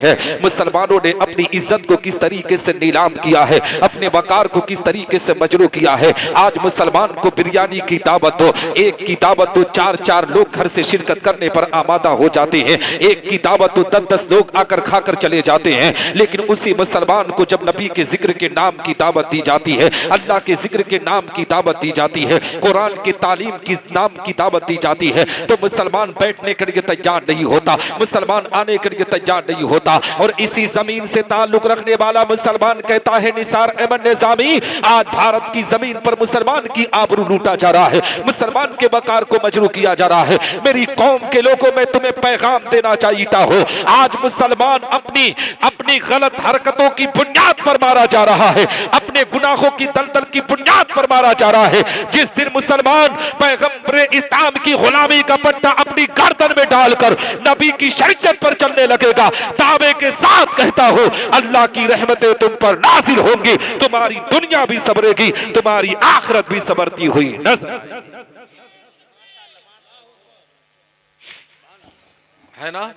है। मुसलमानों ने अपनी इज्जत को किस तरीके से नीलाम किया है, अपने वकार को किस तरीके से मजरू किया है। आज मुसलमान को बिरयानी की दावत हो, एक की दावत तो चार चार लोग घर से शिरकत करने पर आमादा हो जाते हैं, एक की दावत तो 10-10 लोग आकर खाकर चले जाते हैं। लेकिन उसी मुसलमान को जब नबी के जिक्र के नाम की दावत दी जाती है, अल्लाह के जिक्र के नाम की दावत दी जाती है, कुरान के तालीम की नाम की दावत दी जाती है, तो मुसलमान बैठने के लिए तैयार नहीं होता, मुसलमान आने के लिए तैयार नहीं होता। और इसी जमीन से ताल्लुक रखने वाला मुसलमान कहता है, निसार अहमद निजामी, आज भारत की जमीन पर मुसलमान की आबरू लूटा जा रहा है, मुसलमान के वकार को मजरू किया जा रहा है। मेरी कौम के लोगों में तुम्हें पैगाम देना चाहता हो, आज मुसलमान अपनी गलत हरकतों की बुनियाद पर मारा जा रहा है, अपने गुनाहों की दलदल की बुनियाद पर मारा जा रहा है। जिस दिन मुसलमान पैगंबर इस्लाम की गुलामी का पट्टा अपनी गर्दन में डालकर नबी की शरीयत पर चलने लगेगा, दावे के साथ कहता हो, अल्लाह की रहमतें तुम पर नाजिल होंगी, तुम्हारी दुनिया भी सबरेगी, तुम्हारी आखिरत भी सबरती हुई नजर है ना।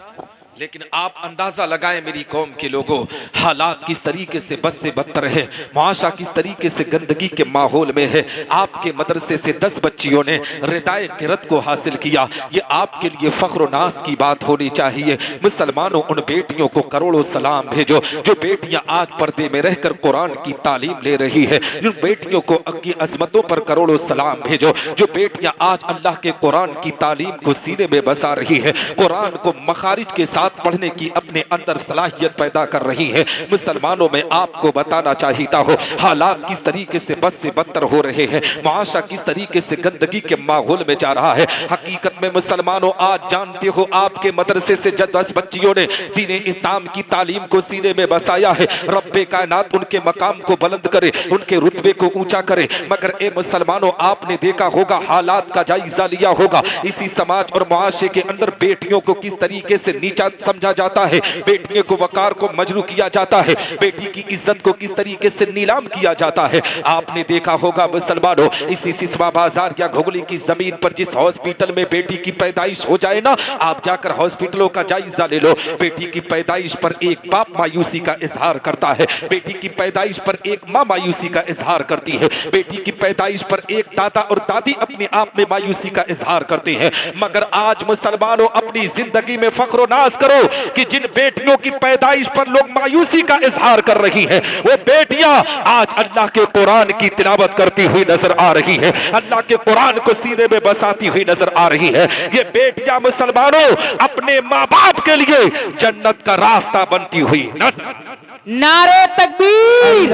लेकिन आप अंदाजा लगाएं मेरी कौम के लोगों, हालात किस तरीके से बद से बदतर है, मुआशरा किस तरीके से गंदगी के माहौल में है। आपके मदरसे से 10 बच्चियों ने रिदाए क़िरत को हासिल किया, ये आपके लिए फख्र नाज की बात होनी चाहिए। मुसलमानों, उन बेटियों को करोड़ों सलाम भेजो जो बेटियां आज पर्दे में रहकर कुरान की तालीम ले रही है। उन बेटियों को की अजमतों पर करोड़ों सलाम भेजो जो बेटियां आज अल्लाह के कुरान की तालीम को सीने में बसा रही है, कुरान को मखारिज के साथ पढ़ने की अपने अंदर सलाहियत पैदा कर रही है। मुसलमानों, में आपको बताना चाहता हो, हालात किस तरीके से बद से बदतर हो रहे हैं, मुआशरा किस तरीके से गंदगी के माहौल में जा रहा है। हकीकत में मुसलमानों, आज जानते हो आपके मदरसे से 10 बच्चियों ने दीन इस्लाम की तालीम को सीने में बसाया है। रब्बे कायनात उनके मकाम को बुलंद करे, उनके रुतबे को ऊंचा करे। मगर ए मुसलमानों, आपने देखा होगा, हालात का जायजा लिया होगा, इसी समाज और मुआशरे के अंदर बेटियों को किस तरीके से नीचा समझा जाता है, बेटियों को वकार को मजरू किया जाता है, बेटी की इज्जत को किस तरीके से नीलाम किया जाता है। आपने देखा होगा मुसलमानों, इसी सिसवा बाजार या घुगली की जमीन पर जिस हॉस्पिटल में बेटी की पैदाइश हो जाए ना, आप जाकर हॉस्पिटलों का जायजा ले लो, बेटी की पैदाइश पर एक बाप मायूसी का इजहार करता है, बेटी की पैदाइश पर एक माँ मायूसी का इजहार करती है, बेटी की पैदाइश पर एक दादा और दादी अपने आप में मायूसी का इजहार करते हैं। मगर आज मुसलमानों, अपनी जिंदगी में फख्र नाज करो कि जिन बेटियों की पैदाइश पर लोग मायूसी का इजहार कर रही हैं, वो बेटियां आज अल्लाह के कुरान की तिलावत करती हुई नजर आ रही है, अल्लाह के कुरान को सीने में बसाती हुई नजर आ रही है। ये बेटियां मुसलमानों अपने माँ बाप के लिए जन्नत का रास्ता बनती हुई नजर। नारे तकबीर,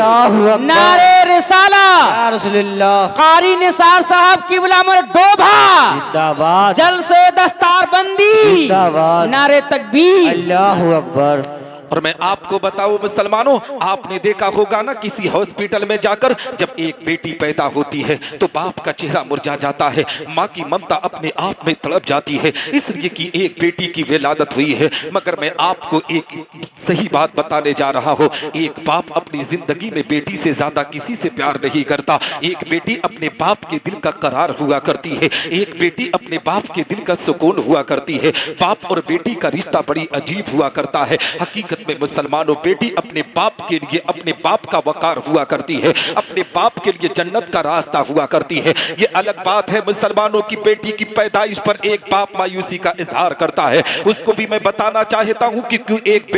नारे रिसाला, कारी निसार साहब की बुलामर डोभा, जल से दस्तार बंदी, नारे तकबीर, अल्लाहु अकबर। और मैं आपको बताऊं मुसलमानों, आपने देखा होगा ना, किसी हॉस्पिटल में जाकर जब एक बेटी पैदा होती है तो बाप का चेहरा मुरझा जाता है, माँ की ममता अपने आप में तड़प जाती है, इसलिए कि एक बेटी की विलादत हुई है। मगर मैं आपको एक सही बात बताने जा रहा हूँ, एक बाप अपनी जिंदगी में बेटी से ज्यादा किसी से प्यार नहीं करता। एक बेटी अपने बाप के दिल का करार हुआ करती है, एक बेटी अपने बाप के दिल का सुकून हुआ करती है। बाप और बेटी का रिश्ता बड़ी अजीब हुआ करता है। हकीकत में मुसलमानों, बेटी अपने बाप के लिए अपने बाप का वकार हुआ करती है, अपने बाप के लिए जन्नत का रास्ता हुआ करती है। ये अलग बात है मुसलमानों की बेटी की पैदाइश पर एक बाप मायूसी का इजहार करता है, उसको भी मैं बताना चाहता हूं कि क्यों एक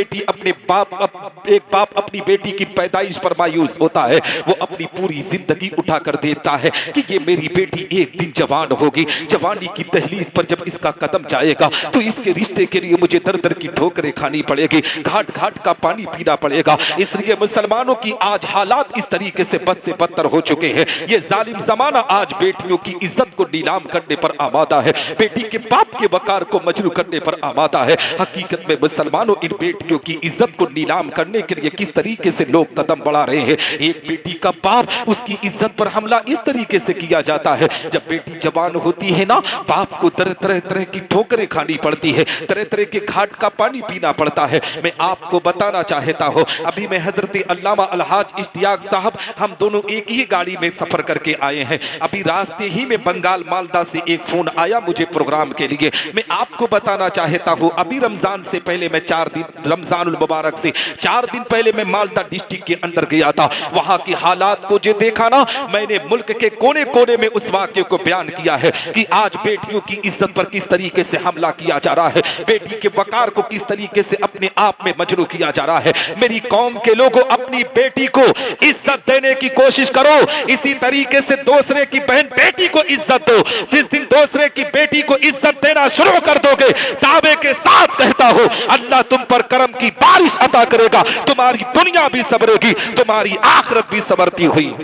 बाप अपनी बेटी की पैदाइश पर मायूस होता है। वो अपनी पूरी जिंदगी उठा कर देता है कि ये मेरी बेटी एक दिन जवान होगी, जवानी की दहलीज पर जब इसका कदम जाएगा तो इसके रिश्ते के लिए मुझे दर दर की ठोकरें खानी पड़ेगी, घाट घाट का पानी पीना पड़ेगा। इसलिए मुसलमानों की आज हालात इस तरीके से बद से बदतर हो चुके हैं। ये जालिम जमाना आज बेटियों की इज्जत को नीलाम करने पर आमादा है, बेटी के बाप के वकार को मजरू करने पर आमादा है। हकीकत में मुसलमानों, इन बेटियों की इज्जत को नीलाम करने के लिए किस तरीके से लोग कदम बढ़ा रहे हैं। एक बेटी का बाप, उसकी इज्जत पर हमला इस तरीके से किया जाता है। जब बेटी जवान होती है ना, बाप को तरह तरह की ठोकरें खानी पड़ती है, तरह तरह के घाट का पानी पीना पड़ता है। मैं आप आपको बताना चाहता हूँ, अभी मैं हजरत अल्लामा अलहाज इश्तियाक साहब हम दोनों एक ही गाड़ी में सफर करके आए हैं। अभी रास्ते ही में बंगाल मालदा से एक फोन आया मुझे प्रोग्राम के लिए। मैं आपको बताना चाहता हूँ, अभी रमजान से पहले मैं 4 दिन, रमजानुल मुबारक से 4 दिन पहले मैं मालदा डिस्ट्रिक्ट के अंदर गया था। वहां की हालात को जो देखा ना, मैंने मुल्क के कोने कोने में उस वाक्य को बयान किया है कि आज बेटियों की इज्जत पर किस तरीके से हमला किया जा रहा है, बेटी के वकार को किस तरीके से अपने आप में मजरू किया जा रहा है। मेरी कौम के लोगों, अपनी बेटी को इज्जत देने की कोशिश करो, इसी तरीके से दूसरे की बहन बेटी को इज्जत दो। जिस दिन दूसरे की बेटी को इज्जत देना शुरू कर दोगे, दावे के साथ कहता हूं, अल्लाह तुम पर करम की बारिश अता करेगा, तुम्हारी दुनिया भी सबरेगी, तुम्हारी आखिरत भी सबरती हुई।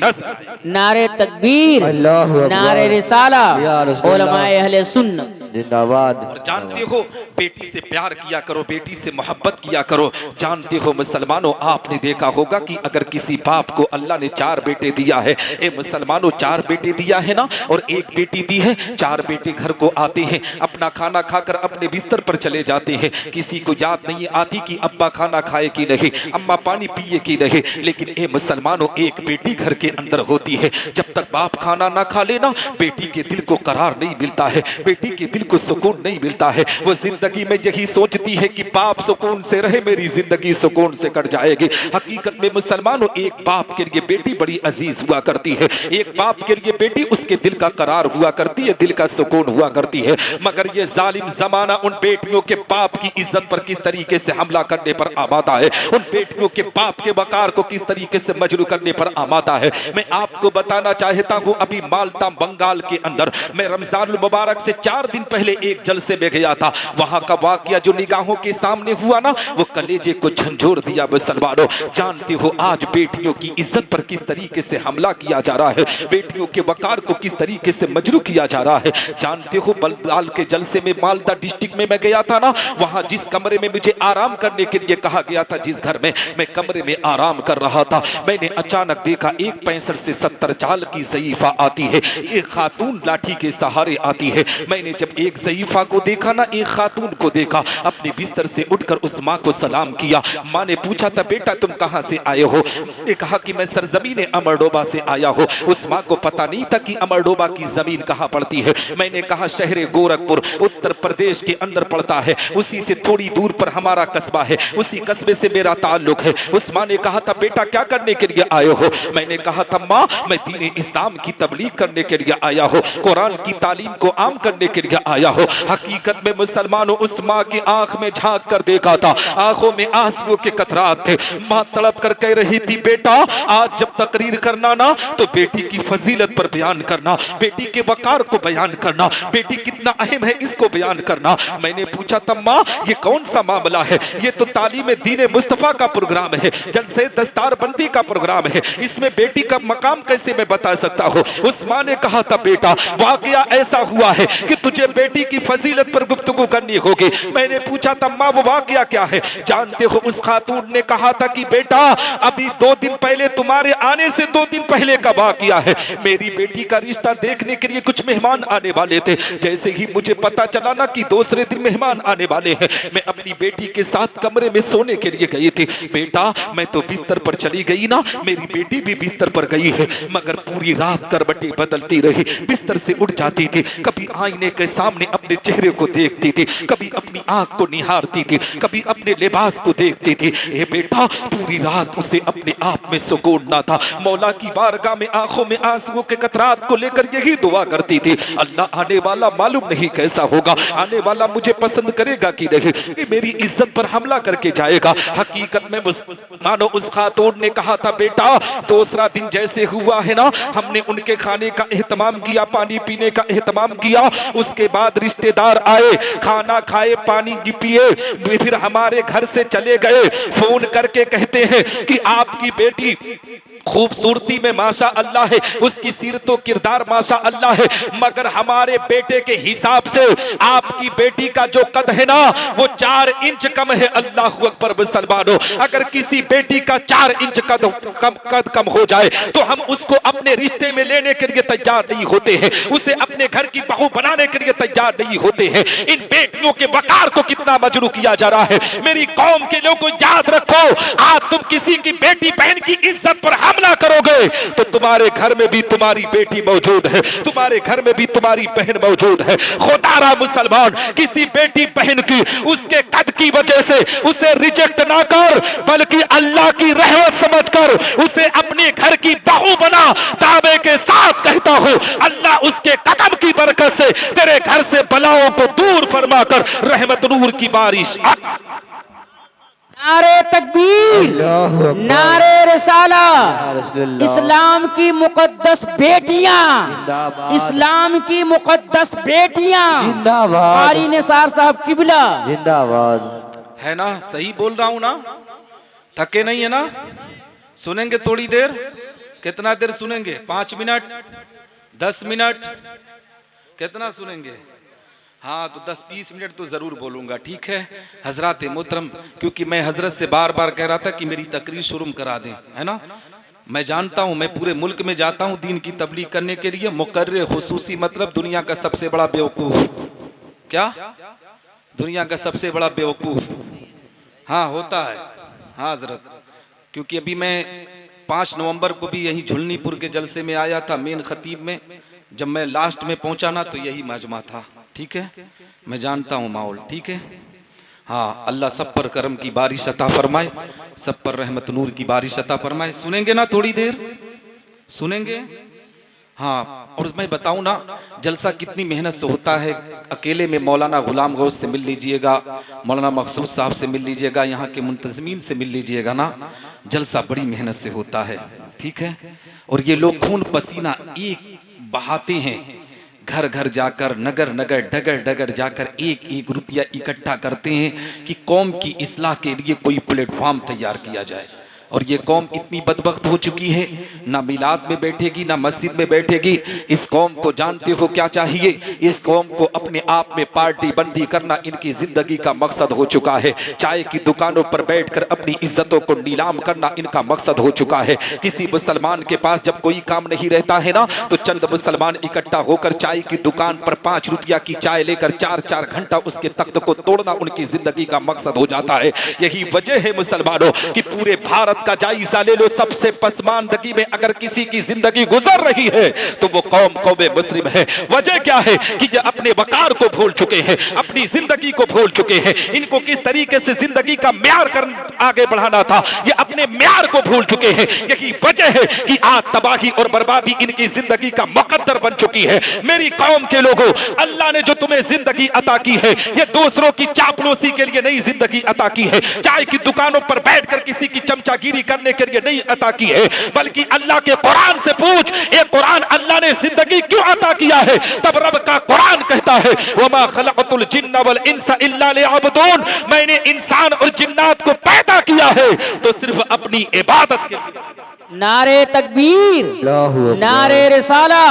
नारे तकबीर, नारे रिसाला, उलमाए अहले सुन्नत जिंदाबाद। और जानते हो, बेटी से प्यार किया करो, बेटी से मोहब्बत किया करो। जानते हो मुसलमानों, आपने देखा होगा कि अगर किसी बाप को अल्लाह ने 4 बेटे दिया है, ए मुसलमानों 4 बेटे दिया है ना, और एक बेटी दी है, 4 बेटे घर को आते हैं, अपना खाना खाकर अपने बिस्तर पर चले जाते हैं, किसी को याद नहीं आती कि अब्बा खाना खाए कि नहीं, अम्मा पानी पिए कि नहीं। लेकिन ए मुसलमानों, एक बेटी घर के अंदर होती है, जब तक बाप खाना ना खा लेना, बेटी के दिल को करार नहीं मिलता है, बेटी के दिल को सुकून नहीं मिलता है। वो जिंदगी में यही सोचती है कि बाप सुकून से रहे, मेरी जिंदगी सुकून से कट जाएगी। हकीकत में मुसलमानों, एक बाप के लिए बेटी बड़ी अजीज हुआ करती है, एक बाप के लिए बेटी उसके दिल का करार हुआ करती है, दिल का सुकून हुआ करती है। मगर ये जालिम जमाना उन बेटियों के बाप की इज्जत पर किस तरीके से हमला करने पर आमादा है, उन बेटियों के बाप के वकार को किस तरीके से मजरू करने पर आमादा है। मैं आपको बताना चाहता हूं, अभी माल्टा बंगाल के अंदर मैं रमजानुल मुबारक से 4 दिन पहले एक जलसे में गया था। वहां का वाकया जो निगाहों के सामने हुआ ना, वो कलेजे को झंझोर दिया मुसलमानों। जानते हो आज बेटियों की इज्जत पर किस तरीके से हमला किया जा रहा है, बेटियों के वकार को किस तरीके से मजरू किया जा रहा है। जानते हो बंगाल के जलसे में मालदा डिस्ट्रिक्ट में मैं गया था ना, वहां जिस कमरे में मुझे आराम करने के लिए कहा गया था, जिस घर में मैं कमरे में आराम कर रहा था, मैंने अचानक देखा एक 65 से 70 साल की ज़ईफा आती है, एक खातून लाठी के सहारे आती है। मैंने जब एक ज़ईफा को देखा ना, एक खातून को देखा, अपने बिस्तर से उठकर उस माँ को सलाम किया। माँ ने पूछा था, बेटा तुम कहाँ से आए हो? मैंने कहा कि मैं सरजमीन अमरडोबा से आया हूँ। उस माँ को पता नहीं था कि अमरडोबा की जमीन कहाँ पड़ती है। मैंने कहा शहर गोरखपुर उत्तर प्रदेश के अंदर पड़ता है, उसी से थोड़ी दूर पर हमारा कस्बा है, उसी कस्बे से मेरा ताल्लुक है। उस माँ ने कहा था, बेटा क्या करने के लिए आए हो? मैंने कहा था, माँ मैं दीन इस्लाम की तबलीग करने के लिए आया हो, कुरान की तालीम को आम करने के लिए आया हो। हकीकत में मुसलमानों, उस माँ की आंख में झांक कर देखा था, आंखों में आंसुओं के कतरात थे। माँ तड़प कर कह रही थी, बेटा आज जब तकरीर करना ना, तो बेटी की फजीलत पर बयान करना, बेटी के वकार को बयान करना, बेटी कितना अहम है इसको बयान करना। मैंने पूछा था, माँ ये कौन सा मामला है? ये तो तालीम दीन मुस्तफा का प्रोग्राम है, जलसे दस्तारबंदी का प्रोग्राम है, इसमें बेटी का मकाम कैसे मैं बता सकता हूँ? उस माँ ने कहा था, बेटा वाकया ऐसा हुआ है कि तुझे बेटी की फजीलत पर गुफ्तगू करनी होगी। मैंने पूछा था, माँ वो वाकया क्या है? जानते हो उस खातून ने कहा था कि बेटा अभी 2 दिन पहले, तुम्हारे आने से 2 दिन पहले का वाकया है। मेरी बेटी का रिश्ता देखने के लिए कुछ मेहमान आने वाले थे। जैसे ही मुझे पता चला ना कि दूसरे दिन मेहमान आने वाले हैं, मैं अपनी बेटी के साथ कमरे में सोने के लिए गई थी। बेटा मैं तो बिस्तर पर चली गई ना, मेरी बेटी भी बिस्तर पर गई है, मगर पूरी रात करवटें बदलती रही, बिस्तर से उठ जाती थी, कभी आईने के सामने अपने चेहरे को देखती थी, कभी अपनी आंख को निहारती थी, कभी अपने लिबास को देखती थी। ए बेटा पूरी रात उसे अपने आप में सुकून ना था। मौला की बारगाह में आंखों में आंसुओं के कतरात को लेकर यही दुआ करती थी, अल्लाह आने वाला मालूम नहीं कैसा होगा, आने वाला मुझे पसंद करेगा कि नहीं, कि मेरी इज्जत पर हमला करके जाएगा। हकीकत में मानो उस खातून ने कहा था, बेटा दूसरा दिन जैसे हुआ है ना, हमने उनके खाने का एहतमाम किया, पानी पीने का एहतमाम किया, उसके बाद रिश्तेदार आए, खाना खाए, पानी पिए, फिर हमारे घर से चले गए। फोन करके कहते हैं कि आपकी बेटी खूबसूरती में माशा अल्लाह है, उसकी सीरतो किरदार माशा अल्लाह है, मगर हमारे बेटे के हिसाब से आपकी बेटी का जो कद है ना वो 4 इंच कम है। अल्लाह अकबर मुसलमानों, अगर किसी बेटी का 4 इंच कद कम हो जाए तो हम उसको अपने रिश्ते में लेने के लिए तैयार नहीं होते हैं, उसे अपने घर की बहू बनाने के लिए तैयार नहीं होते हैं। इन बेटियों के वकार को कितना मजरू किया जा रहा है। मेरी कौम के लोगों याद रखो, आज तुम किसी की बेटी बहन की इज्जत पर हमला करोगे तो तुम्हारे घर में भी तुम्हारी बेटी मौजूद है, तुम्हारे घर में भी तुम्हारी बहन मौजूद है। खुदारा मुसलमान, किसी बेटी बहन की उसके कद की वजह से उसे रिजेक्ट ना कर, बल्कि अल्लाह की रहमत समझकर उसे अपने घर की बहू बना। दावे के साथ कहता हूं, अल्लाह उसके कदम की बरकत से तेरे घर से बलाओं को दूर फरमाकर रहमत नूर की बारिश। नारे तकबीर, नारे रिसाला, इस्लाम की मुकद्दस बेटियां, इस्लाम की मुकद्दस बेटियां, कारी निसार साहब किबला जिंदाबाद। है ना, सही बोल रहा हूं ना? थके नहीं है ना? सुनेंगे थोड़ी देर? कितना देर सुनेंगे? 5 मिनट, 10 मिनट, कितना सुनेंगे? हाँ, तो 10-20 मिनट तो जरूर बोलूंगा, ठीक है हजरत मोहतरम, क्योंकि मैं हजरत से बार बार कह रहा था कि मेरी तकरीर शुरू करा दें, है ना। मैं जानता हूं, मैं पूरे मुल्क में जाता हूं दीन की तबलीग करने के लिए। मुकर्रे खुसूसी मतलब दुनिया का सबसे बड़ा बेवकूफ। क्या? दुनिया का सबसे बड़ा बेवकूफ। हाँ होता है, हाँ हजरत, क्योंकि अभी मैं 5 नवंबर को भी यही झुलनीपुर के जलसे में आया था, मेन खतीब में। जब मैं लास्ट में पहुंचा ना तो यही मजमा था, ठीक है। मैं जानता हूं माहौल, ठीक है। हाँ, अल्लाह सब पर करम की बारिश अता फरमाए, सब पर रहमत नूर की बारिश अता फरमाए। सुनेंगे ना थोड़ी देर? सुनेंगे? हाँ, और मैं बताऊं ना, जलसा कितनी मेहनत से होता है। अकेले में मौलाना गुलाम गौस से मिल लीजिएगा, मौलाना मकसूद साहब से मिल लीजिएगा, यहाँ के मुंतजमीन से मिल लीजिएगा ना, जलसा बड़ी मेहनत से होता है, ठीक है। और ये लोग खून पसीना एक बहाते हैं, घर घर जाकर, नगर नगर, डगर डगर जाकर एक एक रुपया इकट्ठा करते हैं कि कौम की इस्लाह के लिए कोई प्लेटफॉर्म तैयार किया जाए। और ये कौम इतनी बदबख्त हो चुकी है, ना मिलाद में बैठेगी ना मस्जिद में बैठेगी। इस कौम को जानते हो क्या चाहिए? इस कौम को अपने आप में पार्टी बंदी करना इनकी जिंदगी का मकसद हो चुका है। चाय की दुकानों पर बैठकर अपनी इज्जतों को नीलाम करना इनका मकसद हो चुका है। किसी मुसलमान के पास जब कोई काम नहीं रहता है ना, तो चंद मुसलमान इकट्ठा होकर चाय की दुकान पर 5 रुपया की चाय लेकर 4-4 घंटा उसके तख्त को तोड़ना उनकी जिंदगी का मकसद हो जाता है। यही वजह है मुसलमानों कि पूरे भारत का जायजा ले लो, सबसे पसमानदगी में अगर किसी की जिंदगी गुजर रही है तो वो कौम मुस्लिम है। वजह क्या है कि ये अपने वकार को भूल चुके हैं, अपनी जिंदगी को भूल चुके हैं। इनको किस तरीके से जिंदगी का म्यार आगे बढ़ाना था, ये अपने म्यार को भूल चुके हैं। यही वजह है कि आज तबाही और बर्बादी इनकी जिंदगी का मुकद्दर बन चुकी है। मेरी कौम के लोगों, अल्लाह ने जो तुम्हें जिंदगी अता की है, ये दूसरों की चापलूसी के लिए नई जिंदगी अता की है। चाय की दुकानों पर बैठकर किसी की चमचागिरी करने के लिए नहीं अता की है, बल्कि अल्लाह के कुरान से पूछ, ये कुरान अल्लाह ने जिंदगी क्यों अता किया है? तब रब का कुरान कहता है, वमा खलक़तुल जिन्ना वल इंसा इल्ला लियअबुदून, मैंने इंसान और जिन्नात को पैदा किया है तो सिर्फ अपनी इबादत के लिए। नारे तकबीर, नारे रिसाला,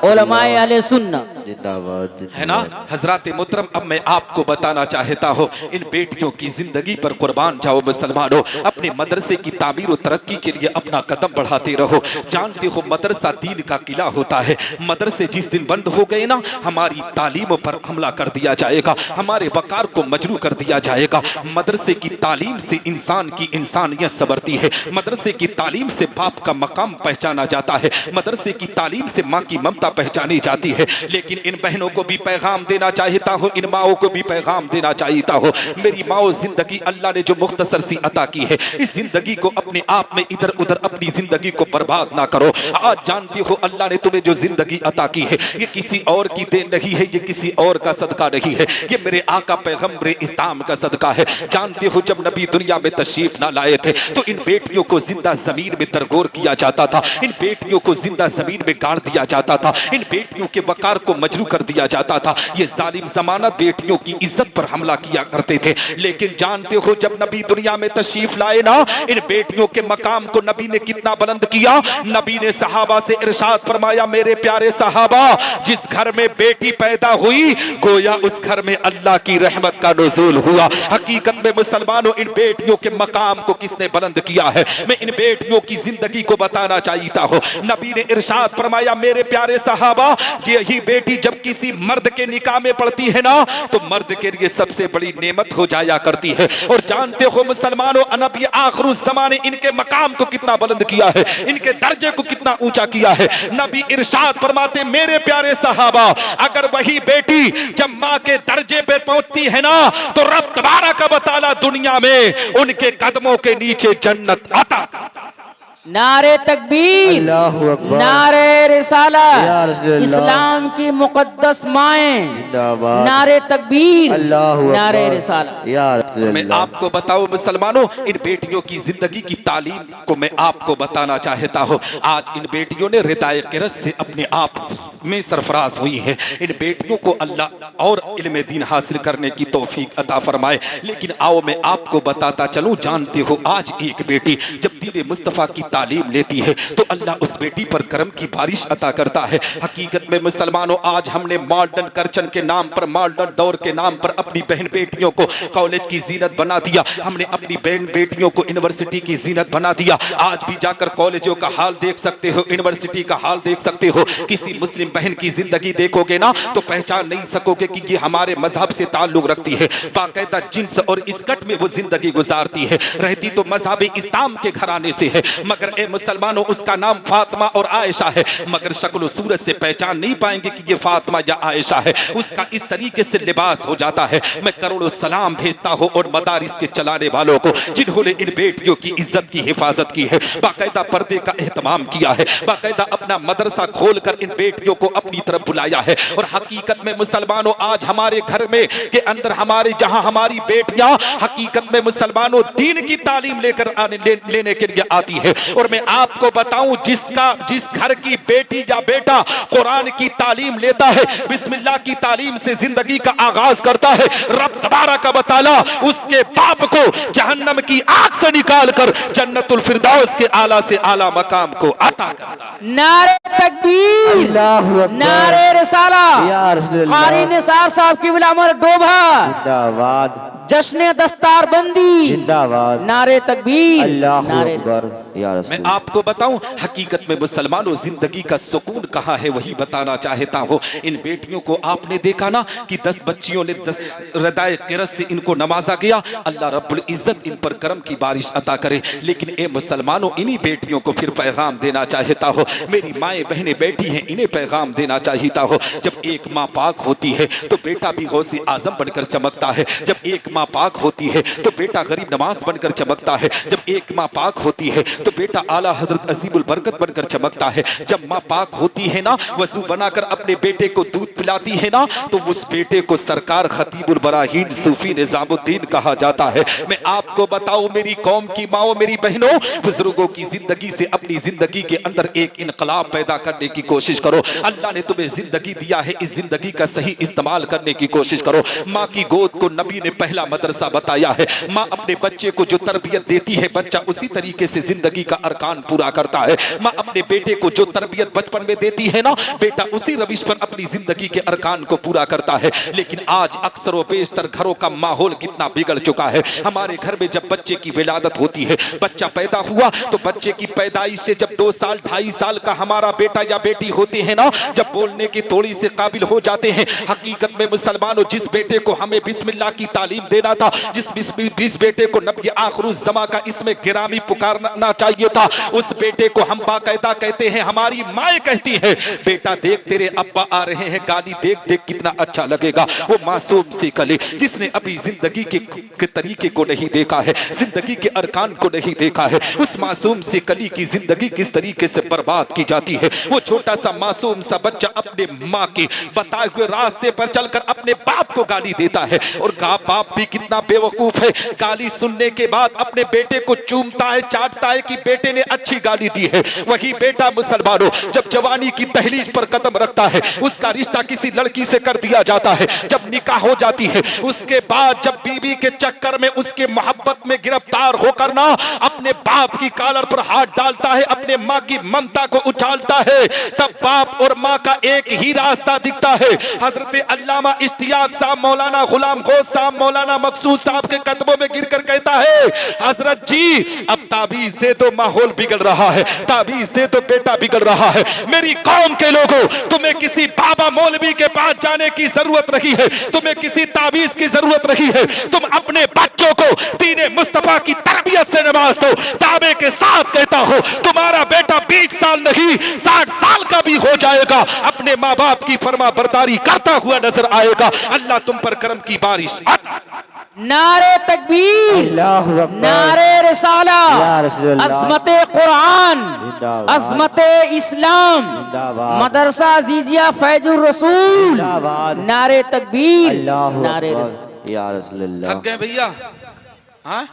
उलमाए अहले सुन्नत जिंदाबाद। है ना हजरत मोहतरम, अब मैं आपको बताना चाहता हूँ, इन बेटियों की जिंदगी पर कुर्बान जाओ मुसलमानों। अपने मदरसे की तामीर और तरक्की के लिए अपना कदम बढ़ाते रहो। जानते हो मदरसा दीन का किला होता है। मदरसे जिस दिन बंद हो गए ना, हमारी तालीम पर हमला कर दिया जाएगा, हमारे वकार को मजरू कर दिया जाएगा। मदरसे की तालीम से इंसान की इंसानियत संवरती है। मदरसे की तालीम से बाप का मकाम पहचाना जाता है। मदरसे की तालीम से माँ की ममता पहचानी जाती है। लेकिन इन बहनों को भी पैगाम देना चाहता हूँ, इन माओं को भी पैगाम देना चाहता हूँ। मेरी माओ, जिंदगी अल्लाह ने जो मुख्तसर सी अता की है, इस जिंदगी को अपने आप में इधर उधर अपनी जिंदगी को बर्बाद ना करो। आज जानती हो अल्लाह ने तुम्हें जो जिंदगी अता की है, ये किसी और की देन नहीं है, ये किसी और का सदका नहीं है, ये मेरे आका पैगम्बर इस्लाम का सदका है। जानते हो जब नबी दुनिया में तशरीफ ना लाए थे तो इन बेटियों को जिंदा जमीन में खरगोर किया जाता था, इन बेटियों को जिंदा जमीन में गाड़ दिया जाता था, इन बेटियों के वकार को मजरू कर दिया जाता था। ये जालिम जमाना बेटियों की इज्जत पर हमला किया करते थे। लेकिन जानते हो जब नबी दुनिया में तशरीफ लाए ना, इन बेटियों के मकाम को नबी ने कितना बुलंद किया। नबी ने सहाबा से इरशाद फरमाया, मेरे प्यारे सहाबा, जिस घर में बेटी पैदा हुई गोया उस घर में अल्लाह की रहमत का नुज़ूल हुआ। हकीकत में मुसलमानों, इन बेटियों के मकाम को किसने बुलंद किया है, मैं इन बेटियों की जिंदगी को बताना चाहता हूँ। नबी ने इरशाद फरमाया, मेरे प्यारे सहाबा, यही बेटी जब किसी मर्द के निकाह में पड़ती है ना, तो मर्द के लिए सबसे बड़ी नेमत हो जाया करती है। और जानते हो मुसलमानों, नबी आखिरुज़ ज़माने इनके मकाम को कितना बुलंद किया है, इनके दर्जे को कितना ऊंचा किया है। नबी इरशाद फरमाते, मेरे प्यारे सहाबा, अगर वही बेटी जब माँ के दर्जे पे पहुंचती है ना, तो रब तबारक व तआला दुनिया में उनके कदमों के नीचे जन्नत अता। नारे तकबीर, अल्लाहु अकबर, नारे रिसाला, या रसूलल्लाह, इस्लाम की मुकद्दस माएं, जिंदाबाद, नारे तकबीर, अल्लाहु अकबर, नारे रिसाला। या मैं रसूलल्लाह। आपको बताऊं मुसलमानों, इन बेटियों की जिंदगी की तालीम को मैं आपको बताना चाहता हूं। आज इन बेटियों ने रिदाए क़िरत से अपने आप में सरफराज हुई है। इन बेटियों को अल्लाह और इल्म दीन हासिल करने की तौफीक अता फरमाए। लेकिन आओ मैं आपको बताता चलूं, जानते हो आज एक बेटी जब दीन मुस्तफ़ा की तालीम लेती है तो अल्लाह उस बेटी पर करम की बारिश अता करता है। हकीकत में मुसलमानों, आज हमने मॉडर्न कल्चर के नाम पर, मॉडर्न दौर के नाम पर अपनी बहन बेटियों को कॉलेज की जीनत बना दिया। हमने अपनी बहन बेटियों को यूनिवर्सिटी की जीनत बना दिया। आज भी जाकर कॉलेजों का हाल देख सकते हो, यूनिवर्सिटी का हाल देख सकते हो। किसी मुस्लिम बहन की जिंदगी देखोगे ना तो पहचान नहीं सकोगे कि ये हमारे मजहब से ताल्लुक रखती है। बाकायदा जिन्स और इस्कट में वो जिंदगी गुजारती है, रहती तो मजहब इस्लाम के घराने से है, मगर ए मुसलमानों उसका नाम फातिमा और आयशा है, मगर शक्ल सूरत से पहचान नहीं पाएंगे कि ये फातिमा या आयशा है। उसका इस तरीके से लिबास हो जाता है। मैं करोड़ों सलाम भेजता हूँ और मदारिस के चलाने वालों को जिन्होंने इन बेटियों की इज्जत की हिफाजत की है, बाकायदा पर्दे का एहतमाम किया है, बाकायदा अपना मदरसा खोलकर इन बेटियों को अपनी तरफ बुलाया है। और हकीकत में मुसलमानों, आज हमारे घर में के अंदर हमारे जहां हमारी बेटियां हकीकत में मुसलमानों दीन की तालीम लेकर लेने के लिए आती है। और मैं आपको बताऊं, जिस घर की बेटी या बेटा कुरान की तालीम लेता है, बिस्मिल्लाह की तालीम से जिंदगी का आगाज करता है, रब तबारक व तआला उसके बाप को जहन्नम की आग से निकालकर जन्नतुल फिरदौस के आला से आला मकाम को अता करता है। नारे तकबीर, अल्लाहु अकबर, नारे रिसाला, या रसूलल्लाह, कारी निसार साहब की विलामर डोभा, जिंदाबाद, जश्न दस्तार बंदी, जिंदाबाद, नारे तकबीर, अल्लाहु नारे अकबर, या मैं रसूल। आपको बताऊं, हकीकत में मुसलमानों जिंदगी का सुकून कहाँ है वही बताना चाहता हूँ। इन बेटियों को आपने देखा ना कि 10 बच्चियों ने 10 रिदाए क़िरत से इनको नवाजा गया। अल्लाह रब्बुल इज्जत इन पर करम की बारिश अता करे। लेकिन ए मुसलमानों, इन्हीं बेटियों को फिर पैगाम देना चाहता हो। मेरी माएँ बहनें बैठी हैं, इन्हें पैगाम देना चाहता हो। जब एक माँ पाक होती है तो बेटा भी गौसे आजम बनकर चमकता है। जब एक माँ पाक होती है तो बेटा गरीब नवाज बनकर चमकता है। जब एक माँ पाक होती है तो बेटा आला हजरत अजीमुल बरकत बनकर चमकता है। जब माँ पाक होती है ना, वजू बनाकर अपने बेटे को दूध पिलाती है ना, तो उस बेटे को सरकार खतीबुल बराहीन सूफी निजामुद्दीन कहा जाता है। मैं आपको बताऊं मेरी कौम की माओ, मेरी बहनों, बुजुर्गों की जिंदगी से अपनी जिंदगी के अंदर एक इनकलाब पैदा करने की कोशिश करो। अल्लाह ने तुम्हें जिंदगी दिया है, इस जिंदगी का सही इस्तेमाल करने की कोशिश करो। माँ की गोद को नबी ने पहला मदरसा बताया है। माँ अपने बच्चे को जो तरबियत देती है, बच्चा उसी तरीके से जिंदगी का अरकान पूरा करता है। माँ अपने बेटे को जो तरबियत बचपन में देती है ना, बेटा उसी रविश पर अपनी जिंदगी के अरकान को पूरा करता है। लेकिन आज अक्सर व बेशतर घरों का माहौल कितना बिगड़ चुका है। हमारे घर में जब बच्चे की विलादत होती है, बच्चा पैदा हुआ, तो बच्चे की पैदाइश से जब 2 साल 2.5 साल का हमारा बेटा या बेटी होते हैं ना, जब बोलने की थोड़ी से काबिल हो जाते हैं, हकीकत में मुसलमानों, जिस बेटे को हमें बिस्मिल्लाह की तालीम देना था, जिस बेटे को नबी आखिरुज़ ज़मा का इसमें गिरामी पुकारना चाहिए था, उस बेटे को हम बाकायदा कहते हैं, हमारी माएँ कहती है, बेटा देख तेरे अब्बा आ रहे हैं, गाली देख देख कितना अच्छा लगेगा। वो मासूम से कले जिसने अभी जिंदगी के तरीके को नहीं देखा है, जिंदगी के अरकान को नहीं देखा है, उस मासूम से कली की जिंदगी किस तरीके से बर्बाद की जाती है। वो छोटा सा मासूम सा बच्चा अपने माँ के बताए हुए रास्ते पर चलकर अपने बाप को गाली देता है और बाप भी कितना बेवकूफ है, गाली सुनने के बाद अपने बेटे को चूमता है, चाटता है कि बेटे ने अच्छी गाली दी है। वही बेटा मुसलमानों जब जवानी की दहलीज पर कदम रखता है, उसका रिश्ता किसी लड़की से कर दिया जाता है, जब निकाह हो जाती है, उसके बाद जब बीवी के चक्कर में उसके मोहब्बत में गिरफ्तार होकर ना अपने बाप की कॉलर पर हाथ डालता है, अपने माँ की ममता को उछालता है, तब बाप और माँ का एक ही रास्ता दिखता है। हजरत अल्लामा इश्तियाक साहब, मौलाना गुलाम गौस साहब, मौलाना मकसूद साहब के कदमों में गिरकर कहता है, हजरत जी अब ताबीज दे दो, माहौल बिगड़ रहा है, ताबीज दे दो, बेटा बिगड़ रहा है। मेरी कौम के लोगों, तुम्हें किसी बाबा मौलवी के पास जाने की जरूरत नहीं है, तुम्हें किसी ताबीज की जरूरत नहीं है। तुम अपने बच्चों को दीने मुस्तफा की तरबियत से नवाज दो। दावे के साथ कहता हो, तुम्हारा बेटा 20 साल नहीं 60 साल का भी हो जाएगा, अपने माँ बाप की फरमा बरदारी करता हुआ नजर आएगा। अल्लाह तुम पर करम की बारिश अता। नारे तकबीर, अल्लाहु अकबर, नारे रिसाला, या रसूलल्लाह, अज़मत कुरान, जिंदाबाद, अज़मत इस्लाम, जिंदाबाद, मदरसा जीजिया फैजुर रसूल, जिंदाबाद, नारे तकबीर, अल्लाहु नारे अकबर, रिसाला। या रसूलल्लाह। थक गए भैया? हाँ,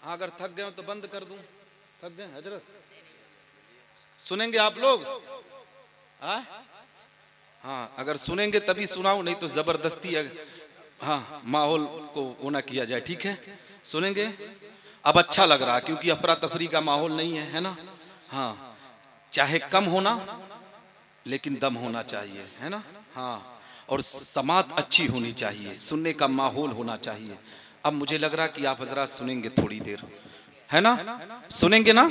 अगर थक गए तो बंद कर दूं। थक गए हजरत? सुनेंगे आप लोग? हाँ, अगर सुनेंगे तभी सुनाऊं, नहीं तो जबरदस्ती हाँ माहौल को वो ना किया जाए, ठीक है? सुनेंगे? अब अच्छा लग रहा क्योंकि अफरा तफरी का माहौल नहीं है, है ना? हाँ, चाहे कम होना लेकिन दम होना चाहिए, है ना? हाँ, और समात अच्छी होनी चाहिए, सुनने का माहौल होना चाहिए। अब मुझे लग रहा कि आप हजरात सुनेंगे थोड़ी देर, है ना? सुनेंगे ना?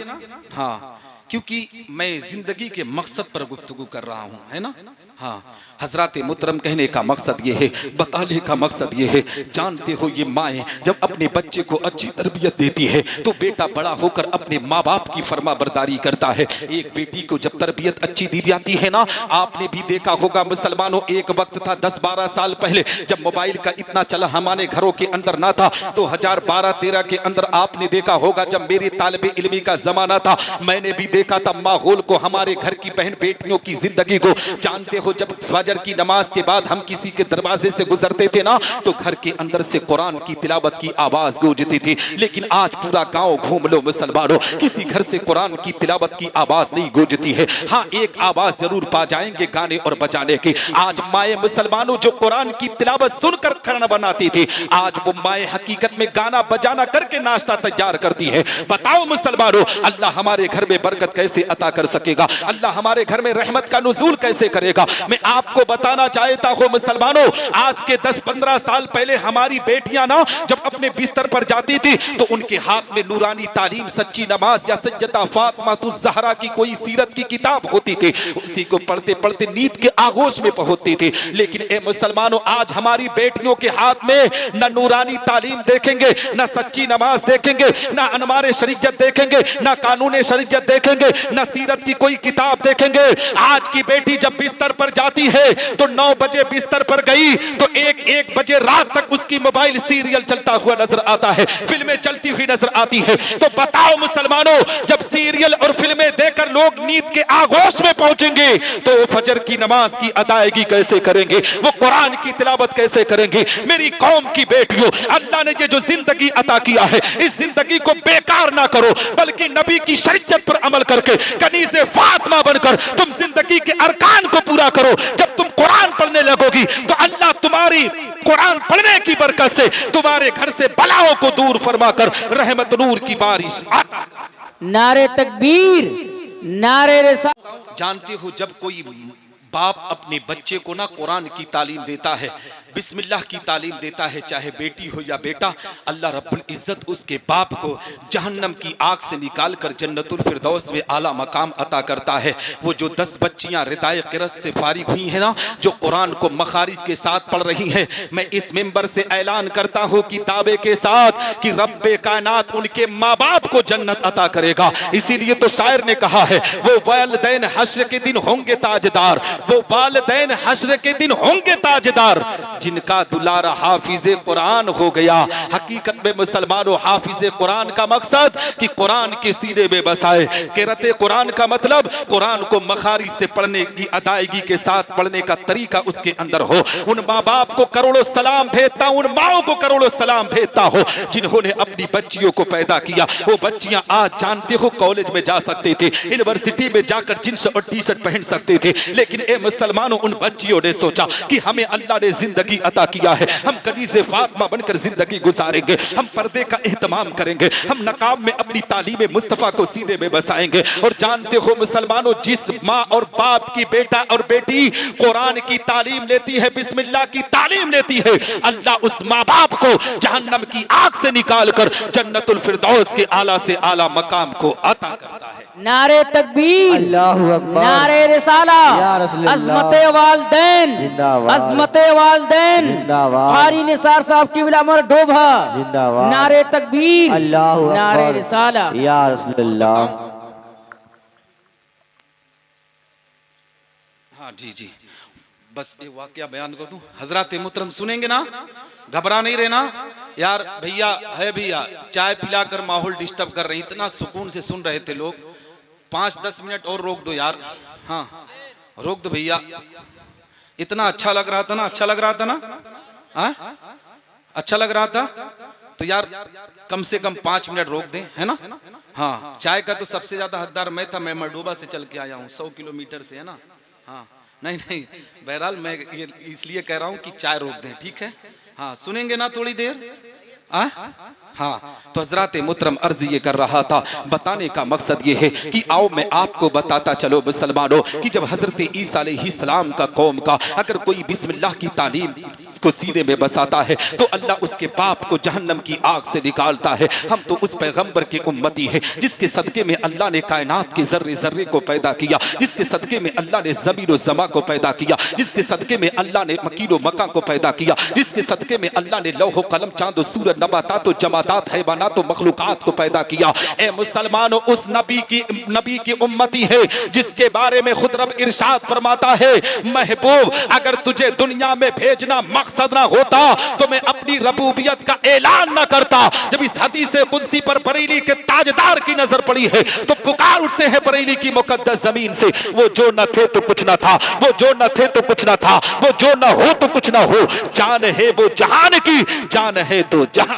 हाँ, क्योंकि मैं जिंदगी के मकसद पर गुफ्तगू कर रहा हूँ, है ना? हाँ, हजरत मुहतरम कहने का मकसद ये है, बताने का मकसद ये है, जानते हो ये माएँ जब अपने बच्चे को अच्छी तरबियत देती है तो बेटा बड़ा होकर अपने माँ बाप की फरमा बरदारी करता है। एक बेटी को जब तरबियत अच्छी दी जाती है ना, आपने भी देखा होगा मुसलमानों, एक वक्त था 10-12 साल पहले जब मोबाइल का इतना चला हमारे घरों के अंदर ना था, 2012-13 के अंदर आपने देखा होगा जब मेरे तालिबे इल्मी का जमाना था, मैंने भी देखा था माहौल को, हमारे घर की बहन बेटियों की जिंदगी को। जानते हो जब फजर की नमाज के बाद हम किसी के दरवाजे से गुजरते थे ना तो घर के अंदर से कुरान की तिलावत की आवाज गूंजती थी, लेकिन आज पूरा गांव घूम लो मुसलमानों, किसी घर से कुरान की तिलावत की आवाज नहीं गूंजती है। हाँ, एक आवाज जरूर पा जाएंगे गाने और बजाने की। आज माए मुसलमानों जो कुरान की तिलावत सुनकर खाना बनाती थी, आज वो माए हकीकत में गाना बजाना करके नाश्ता तैयार करती है। बताओ मुसलमानों, अल्लाह हमारे घर में बरकत कैसे अता कर सकेगा? अल्लाह हमारे घर में रहमत का नुज़ूल कैसे करेगा? मैं आपको बताना चाहता हूं मुसलमानों, आज के 10-15 साल पहले हमारी बेटियां ना जब अपने बिस्तर पर जाती थी तो उनके हाथ में नूरानी तालीम, सच्ची नमाज या सज्जदा फातिमातुज़ ज़हरा की कोई सीरत की किताब होती थी, उसी को पढ़ते पढ़ते नींद के आगोश में पहुंचती थी। लेकिन ए मुसलमानों, आज हमारी बेटियों के हाथ में न नूरानी तालीम देखेंगे, न सच्ची नमाज देखेंगे, न अनवारे शरीयत देखेंगे, न कानून शरीयत देखेंगे, न सीरत की कोई किताब देखेंगे। आज की बेटी जब बिस्तर पर जाती है तो 9 बजे बिस्तर पर गई तो 1-1 बजे रात तक उसकी मोबाइल सीरियल चलता हुआ नजर आता है, फिल्में चलती हुई नजर आती है। तो बताओ मुसलमानों, जब सीरियल और फिल्में देखकर लोग नींद के आगोश में पहुंचेंगे तो फजर की नमाज की अदायगी कैसे करेंगे? वो कुरान की तिलावत कैसे करेंगे? मेरी कौम की बेटियों, अल्लाह ने ये जो जिंदगी अता किया है, इस जिंदगी को बेकार ना करो, बल्कि नबी की शरीयत पर अमल करके कनीज़े फातिमा बनकर तुम जिंदगी के अरकान को पूरा करो। जब तुम कुरान पढ़ने लगोगी तो अल्लाह तुम्हारी कुरान पढ़ने की बरकत से तुम्हारे घर से बलाओं को दूर फरमाकर रहमत नूर की बारिश आता। नारे तकबीर, नारे रिसाला। जानते हो जब कोई बाप अपने बच्चे को ना कुरान की तालीम देता है, बिस्मिल्लाह की तालीम देता है, चाहे बेटी हो या बेटा, अल्लाह रब्बुल इज्जत उसके बाप को जहन्नम की आग से निकाल कर जन्नतुल फिरदौस में आला मकाम अता करता है। वो जो 10 बच्चियां रिदाए क़िरत से फारिग हुई हैं ना, जो कुरान को मखारिज के साथ पढ़ रही हैं, मैं इस मिंबर से ऐलान करता हूँ कि दावे के साथ कि रब्बे कायनात उनके माँ बाप को जन्नत अता करेगा। इसीलिए तो शायर ने कहा है, वो वालिदैन हश्र के दिन होंगे ताजदार, वो वालिदैन हश्र के दिन होंगे ताजदार जिनका दुलारा हाफिज़े कुरान हो गया। हकीकत में मुसलमानों, हाफिज़े कुरान का मकसद कि कुरान के सीने में बसाए। क़िराअत कुरान का मतलब कुरान को मखारी से पढ़ने की अदायगी के साथ पढ़ने का तरीका उसके अंदर हो। उन माँ बाप को करोड़ों सलाम भेजता हूं, उन माओ को करोड़ों सलाम भेजता हो जिन्होंने अपनी बच्चियों को पैदा किया। वो बच्चियां आज जानते हो कॉलेज में जा सकते थे, यूनिवर्सिटी में जाकर जींस और टी शर्ट पहन सकते थे, लेकिन ए मुसलमानों, उन बच्चियों ने सोचा कि हमें अल्लाह ने जिंदगी अता किया है, हम कनीज़े फातिमा बनकर जिंदगी गुजारेंगे, हम पर्दे का एहतमाम करेंगे, हम नकाब में अपनी तालीम मुस्तफा को सीने में बसाएंगे। और जानते हो मुसलमानों, जिस माँ और बाप की बेटा और बेटी कुरान की तालीम लेती है, बिस्मिल्लाह की तालीम लेती है, अल्लाह उस माँ बाप को जहन्नम की आग से निकालकर जन्नतुल फिरदौस के आला से आला मकाम को अता करता है। नारे तकबीर, अल्लाहु अकबर, नारे रिसाला, या रसूलल्लाह, अज़मते वालिदैन, जिंदाबाद, अज़मते वालिदैन, जिंदाबाद, कारी निसार साहब की विलामर डोभा, जिंदाबाद, नारे तकबीर, अल्लाहु अकबर, नारे रिसाला। या रसूलल्लाह। हाँ जी जी, बस एक वाकया बयान कर दूं। हजरत मुहतरम सुनेंगे ना, घबरा नहीं रहना यार। भैया है भैया, चाय पिलाकर माहौल डिस्टर्ब कर रहे हैं, इतना सुकून से सुन रहे थे लोग। 5-10 मिनट और रोक दो यार। हाँ रोक दो भैया, इतना अच्छा लग रहा था ना, अच्छा लग रहा था ना, हाँ अच्छा लग रहा था तो यार कम से कम 5 मिनट रोक दें, है ना। हाँ चाय का तो सबसे ज्यादा हकदार मैं था, मैं मरडोबा से चल के आया हूँ 100 किलोमीटर से, है ना। हाँ नहीं नहीं, बहरहाल मैं ये इसलिए कह रहा हूँ कि चाय रोक दें, ठीक है। हाँ सुनेंगे ना थोड़ी देर। हाँ तो हजरत मुहतरम अर्ज ये कर रहा था, बताने का मकसद ये है कि आओ मैं आपको बताता चलो मुसलमानों कि जब हजरत ईसा अलैहिस्सलाम का कौम का अगर कोई बिस्मिल्लाह की तालीम को सीने में बसाता है तो अल्लाह उसके पाप को जहन्नम की आग से निकालता है। हम तो उस पैगंबर के उम्मती है जिसके सदके में अल्लाह ने कायनात के जर्रे जर्रे को पैदा किया, जिसके सदके में अल्लाह ने ज़मीन व ज़मा को पैदा किया, जिसके सदके में अल्लाह ने मकीन व मका को पैदा किया, जिसके सदके में अल्लाह ने लौह कलम चांद सूरज नबातात व जमादात हैवानात व मखलूकात को पैदा किया। ए मुसलमानों, उस नबी की उम्मती है जिसके बारे में खुद रब इरशाद फरमाता है, महबूब अगर तुझे दुनिया में भेजना मकसद ना होता तो मैं अपनी रबूबियत का ऐलान ना करता। जब इस हदीस कुदसी पर बरेली के ताजदार की नजर पड़ी है तो पुकार उठते हैं बरेली की मुकद्दस जमीन से, वो जो न थे तो कुछ न था, वो जो न थे तो कुछ न था, वो जो न हो तो कुछ न हो, जान है वो जहान की, जान है तो जहान।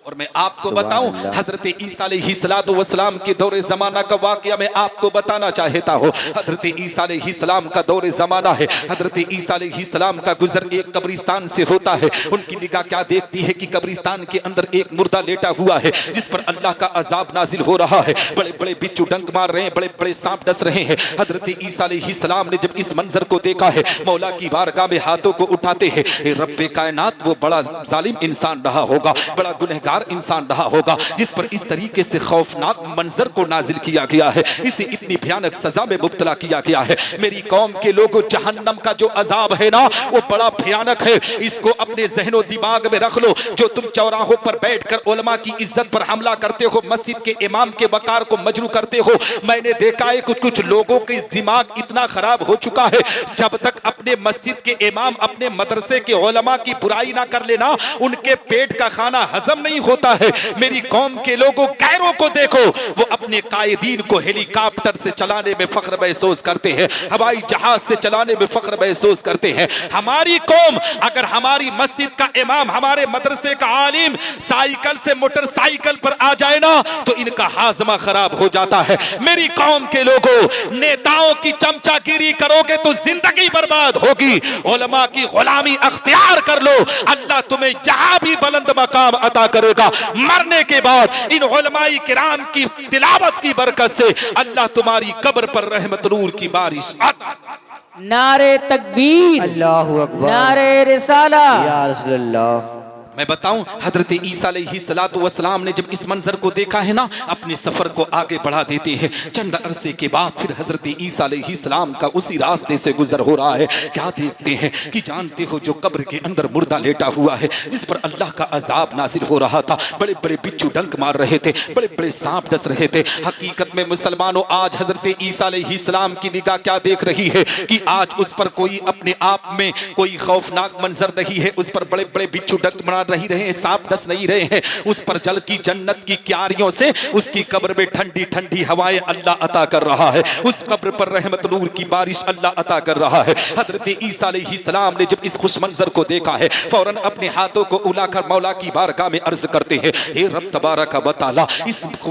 और मैं आपको बताऊं, हजरत ईसा अलैहिस्सलाम के दौरे जमाना का वाकया मैं आपको बताना चाहता हूं। हजरत ईसा अलैहिस्सलाम का दौरे जमाना है, हजरत ईसा अलैहिस्सलाम का गुजर एक कब्रिस्तान से होता है। उनकी निगाह क्या देखती है कि कब्रिस्तान के अंदर एक मुर्दा लेटा हुआ है जिस पर अल्लाह का अजाब नाजिल हो रहा है, बड़े बड़े बिच्छू डंक मार रहे हैं, बड़े बड़े सांप डस रहे हैं। हजरत ईसा अलैहिस्सलाम ने जब इस मंजर को देखा है, मौला की बारगाह में हाथों को उठाते हैं, रब्बे कायनात वो बड़ा जालिम इंसान रहा होगा, बड़ा गुनहगार इंसान रहा होगा जिस पर इस तरीके से खौफनाक मंजर को नाजिल किया गया है, इसे इतनी भयानक सजा में मुब्तला किया गया है। मेरी कौम के लोगों, जहन्नम का जो अजाब है ना वो बड़ा भयानक है, इसको अपने ज़हनो दिमाग में रख लो। जो तुम चौराहों पर बैठकर उलमा की इज्जत पर हमला करते हो, मस्जिद के इमाम के वकार को मजरू करते हो, मैंने देखा है कुछ कुछ लोगों के दिमाग इतना खराब हो चुका है, जब तक अपने मस्जिद के इमाम अपने मदरसे के उलमा की बुराई ना कर लेना उनके पेट का खाना हजम नहीं होता है। मेरी कौम के लोगों, कैरों को देखो, वो अपने कायदीन को हेलीकॉप्टर से चलाने में फख्र महसूस करते हैं, हवाई जहाज से चलाने में फख्र महसूस करते हैं। हमारी कौम अगर हमारी मस्जिद का इमाम, हमारे मदरसे का आलिम साइकिल से मोटरसाइकिल पर आ जाए ना तो इनका हाजमा खराब हो जाता है। मेरी कौम के लोगों, नेताओं की चमचागिरी करोगे तो जिंदगी बर्बाद होगी। उलमा की गुलामी अख्तियार कर लो, अल्लाह तुम्हें जहां भी बुलंद मकाम अता करेगा। मरने के बाद इन उलमाई किराम की तिलावत की बरकत से अल्लाह तुम्हारी कब्र पर रहमत नूर की बारिश अता। नारे तकबीर, अल्लाहु अकबर, नारे रिसाला, या रसूलल्लाह। मैं बताऊं, हजरत ईसा अलैहिस्सलाम ने जब इस मंजर को देखा है ना, अपने सफर को आगे बढ़ा देते हैं। चंद अरसे के बाद फिर हजरत ईसा अलैहिस्सलाम का उसी रास्ते से गुजर हो रहा है। क्या देखते हैं कि जानते हो जो कब्र के अंदर मुर्दा लेटा हुआ है, जिस पर अल्लाह का अजाब नाजिल हो रहा था, बड़े बड़े बिच्छू डंक मार रहे थे, बड़े बड़े सांप डस रहे थे। हकीकत में मुसलमानों, आज हजरत ईसा अलैहिस्सलाम की निगाह क्या देख रही है कि आज उस पर कोई अपने आप में कोई खौफनाक मंजर नहीं है, उस पर बड़े बड़े बिच्छू डंक मार नहीं रहे हैं, सांप डस नहीं रहे हैं, उस पर जल की जन्नत की क्यारियों से उसकी कब्र में ठंडी ठंडी हवाएं अल्लाह अता कर रहा है, उस कब्र पर रहमत नूर की बारिश अल्लाह अता कर रहा है। हजरत ईसा अलैहिस्सलाम ने जब इस खुश मंजर को देखा है, फौरन अपने हाथों को उलाकर मौला की बारगाह में अर्ज करते हैं, हे रब तबारक व तआला,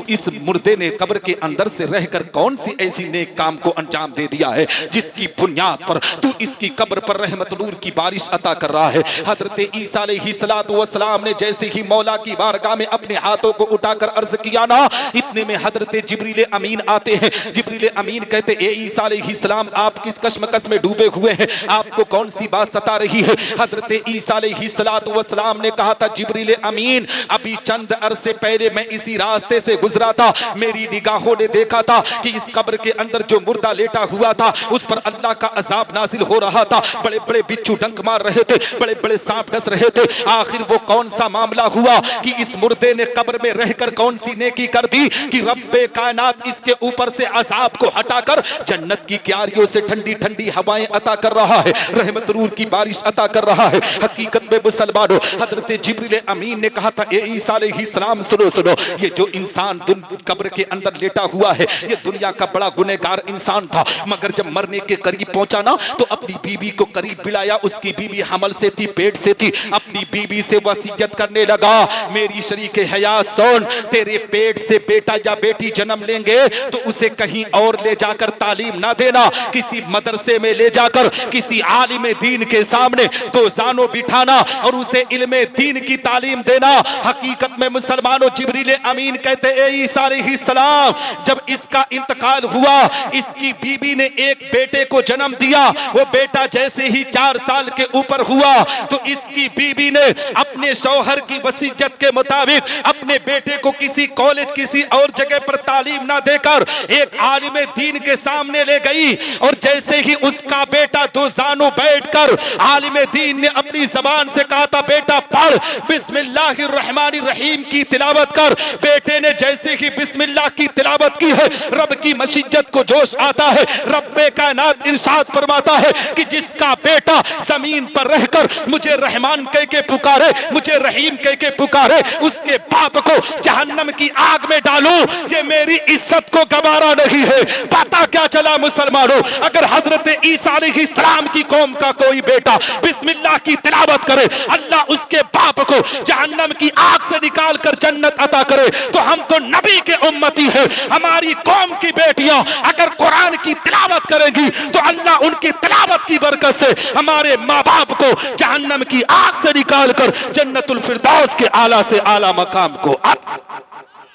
इस मुर्दे ने कब्र के अंदर से रहकर कौन सी ऐसी नेक काम को अंजाम दे दिया है जिसकी बुनियाद पर तू इसकी कब्र पर रहमत नूर की बारिश अता कर रहा है। हजरत ईसा अलैहिस्सलाम ने जैसे ही मौला की बारगाह में अपने हाथों को उठाकर अर्ज किया ना, इतने में हजरत जिब्रील अमीन आते हैं। जिब्रील अमीन कहते, ए ईसा अलैहिस्सलाम, आप किस कश्मकश में डूबे हुए हैं, आपको कौन सी बात सता रही है? हजरत ईसा अलैहिस्सलाम ने कहा था, जिब्रील अमीन, अभी चंद अरसे पहले मैं इसी रास्ते से गुजरा था, मेरी निगाहों ने देखा था कि इस कब्र के अंदर जो मुर्दा लेटा हुआ था उस पर अल्लाह का अजाब नाजिल हो रहा था, बड़े बड़े बिच्छू डंक मार रहे थे, बड़े बड़े सांप डस रहे थे। आखिर वो कौन सा मामला हुआ कि इस मुर्दे ने कब्र में रहकर कौन सी नेकी कर दी कि रब्बे कायनात इसके ऊपर से अजाब को हटाकर जन्नत की क्यारियों से ठंडी ठंडी हवाएं अता कर रहा है, रहमत नूर की बारिश अता कर रहा है। हकीकत में मुसलमानों, हजरत जिब्रील अमीन ने कहा था, ए ईसा अलैहिस्सलाम, सुनो सुनो, ये जो इंसान कब्र के अंदर लेटा हुआ है, ये दुनिया का बड़ा गुनहगार इंसान था, मगर जब मरने के करीब पहुंचा ना तो अपनी बीबी को करीब बुलाया, उसकी बीबी हमल से थी, पेट से थी, अपनी बीबी से वसीयत करने लगा, मेरी शरीके हयात सुन, तेरे पेट से बेटा या बेटी जन्म लेंगे तो उसे कहीं और ले जाकर तालीम ना देना, किसी मदरसे में ले जाकर किसी आलिम दीन के सामने दो जानो बिठाना और उसे इल्मे दीन की तालीम देना। हकीकत में मुसलमानों, जिब्रील अमीन कहते, ए ईसा अलैहिस्सलाम, जब इसका इंतकाल हुआ, इसकी बीबी ने एक बेटे को जन्म दिया, वो बेटा जैसे ही 4 साल के ऊपर हुआ तो इसकी बीबी ने अपने शौहर की वसीयत के मुताबिक अपने बेटे को किसी कॉलेज किसी और जगह पर तालीम ना देकर एक आलिम दीन के सामने ले गई और जैसे ही उसका बेटा दो जानू बैठकर आलिम दीन ने अपनी जबान से कहा था, बेटा पढ़ बिस्मिल्लाहिर्रहमानिर्रहीम की तिलावत कर। बेटे ने जैसे ही बिस्मिल्लाह की तिलावत की है, रब की मशीयत को जोश आता है। रब्बे कायनात इरशाद फरमाता है कि जिसका बेटा जमीन पर रहकर मुझे रहमान कह के पुकारे, मुझे रहीम कह के पुकारे, उसके बाप को जहन्नम की आग में डालूं, ये मेरी इज्जत को गवारा नहीं है। पता क्या चला मुसलमानों, अगर हजरत ईसा अलैहिस्सलाम की कौम का कोई बेटा बिस्मिल्लाह की तिलावत करे, अल्लाह उसके बाप को जहन्नम की आग से निकाल कर जन्नत अता करे, तो हम तो नबी के उम्मती हैं। हमारी कौम की बेटियां अगर कुरान की तिलावत करेंगी तो अल्लाह उनकी तिलावत की बरकत से हमारे माँ बाप को जहन्नम की आग से निकाल कर जन्नतुल फिरदौस के आला से आला मकाम को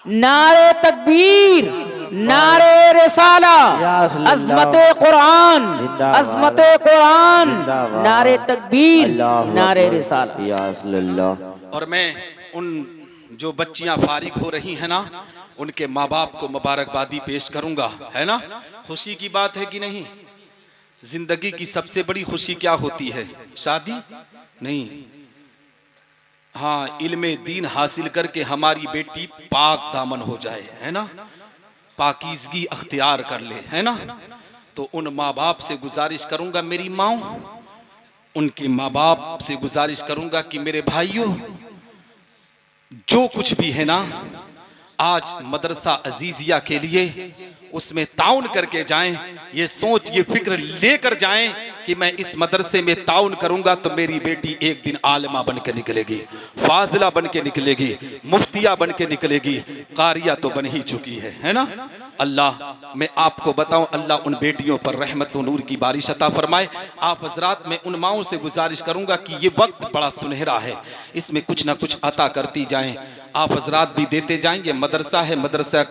नारे तकबीर, नारे रिसाला, अज़मत कुरान, अज़मत कुरान, नारे तकबीर, नारे रिसाला। और मैं उन जो बच्चियां फारिग हो रही हैं ना, उनके माँ बाप को मुबारकबादी पेश करूंगा, है ना। खुशी की बात है कि नहीं? जिंदगी की सबसे बड़ी खुशी क्या होती है? शादी नहीं, हाँ, इल्मे दीन हासिल करके हमारी बेटी पाक दामन हो जाए, है ना, पाकीज़गी अख्तियार कर ले, है ना। तो उन माँ बाप से गुजारिश करूंगा, मेरी माँ, उनके माँ बाप से गुजारिश करूंगा कि मेरे भाइयों, जो कुछ भी है ना, आज मदरसा अजीजिया के लिए उसमें ताउन करके जाएं, ये सोच ये फिक्र लेकर जाएं कि मैं इस मदरसे में ताउन करूंगा तो मेरी बेटी एक दिन आलिमा बन के निकलेगी, फाजिला बन के निकलेगी, मुफ्तिया बन के निकलेगी, कारिया तो बन ही चुकी है ना। अल्लाह, मैं आपको बताऊं, अल्लाह उन बेटियों पर रहमत व नूर की बारिश अता फरमाए। आप हजरात, मैं उन माओं से गुजारिश करूंगा कि ये वक्त बड़ा सुनहरा है, इसमें कुछ ना कुछ अता करती जाएं, आप हजरात भी देते जाएंगे। मदरसा है, मदरसा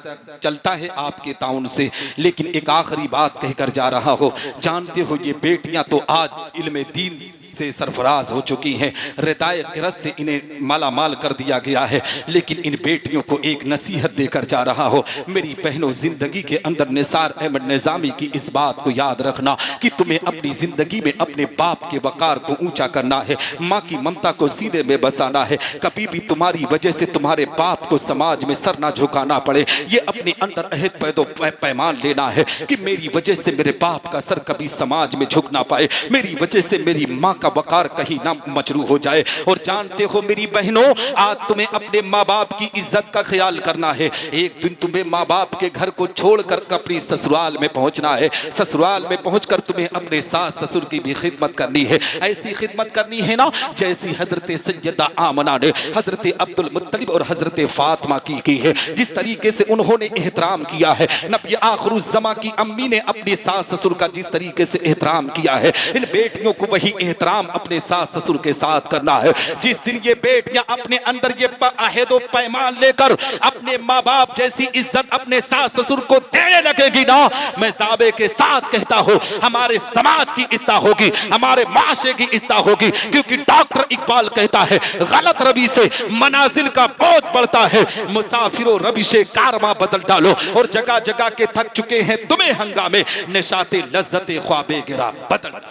चलता है आपके ताउन से, लेकिन एक आखिरी बात कहकर जा रहा हो, जानते हो ये बेटियां बेटियां तो आज इल्म दीन से सरफराज हो चुकी हैं, रिदाए क़िरात से इन्हें माला माल कर दिया गया है, लेकिन इन बेटियों को एक नसीहत देकर जा रहा हो। मेरी बहनों, जिंदगी के अंदर निसार अहमद निज़ामी की इस बात को याद रखना कि तुम्हें अपनी जिंदगी में अपने बाप के वकार को ऊंचा करना है, माँ की ममता को सीने में बसाना है। कभी भी तुम्हारी वजह से तुम्हारे बाप को समाज में सर ना झुकाना पड़े, ये अपने अंदर अहद पैदो पैमान लेना है कि मेरी वजह से मेरे बाप का सर कभी समाज में झुक ना पाए, मेरी वजह से मेरी माँ का वकार कहीं ना मजरू हो जाए। और जानते हो मेरी बहनों, आज तुम्हें अपने माँ बाप की इज्जत का ख्याल करना है। एक दिन तुम्हें माँ बाप के घर को छोड़कर अपनी ससुराल में पहुंचना है। ससुराल में पहुंचकर तुम्हें अपने सास ससुर की भी खिदमत करनी है। ऐसी खिदमत करनी है ना जैसी हजरत सैयदा आमना ने हजरत अब्दुल मुत्तलिब और हजरत फातिमा की है, जिस तरीके से उन्होंने एहतराम किया है। नबी आखिरुज़्ज़मा की अम्मी ने अपने सास ससुर का जिस तरीके से एहतराम किया है, इन बेटियों को वही एहतराम अपने सास ससुर के साथ करना है। जिस दिन ये बेटियां अपने अंदर ये अहदो पैमान लेकर अपने माँ बाप जैसी इज्जत अपने सास ससुर को देने लगेगी ना, मैं दावे के साथ कहता हूँ हमारे समाज की इस्लाह होगी, हमारे माशरे की इस्लाह होगी। क्योंकि डॉक्टर इकबाल कहता है गलत रवि से मनाजिल का बहुत बढ़ता है, मुसाफिरों रवि से कारवां बदल डालो। और जगह जगह के थक चुके हैं तुम्हें हंगामे, निशाते लज्जते ख्वाबे गिरा बदल।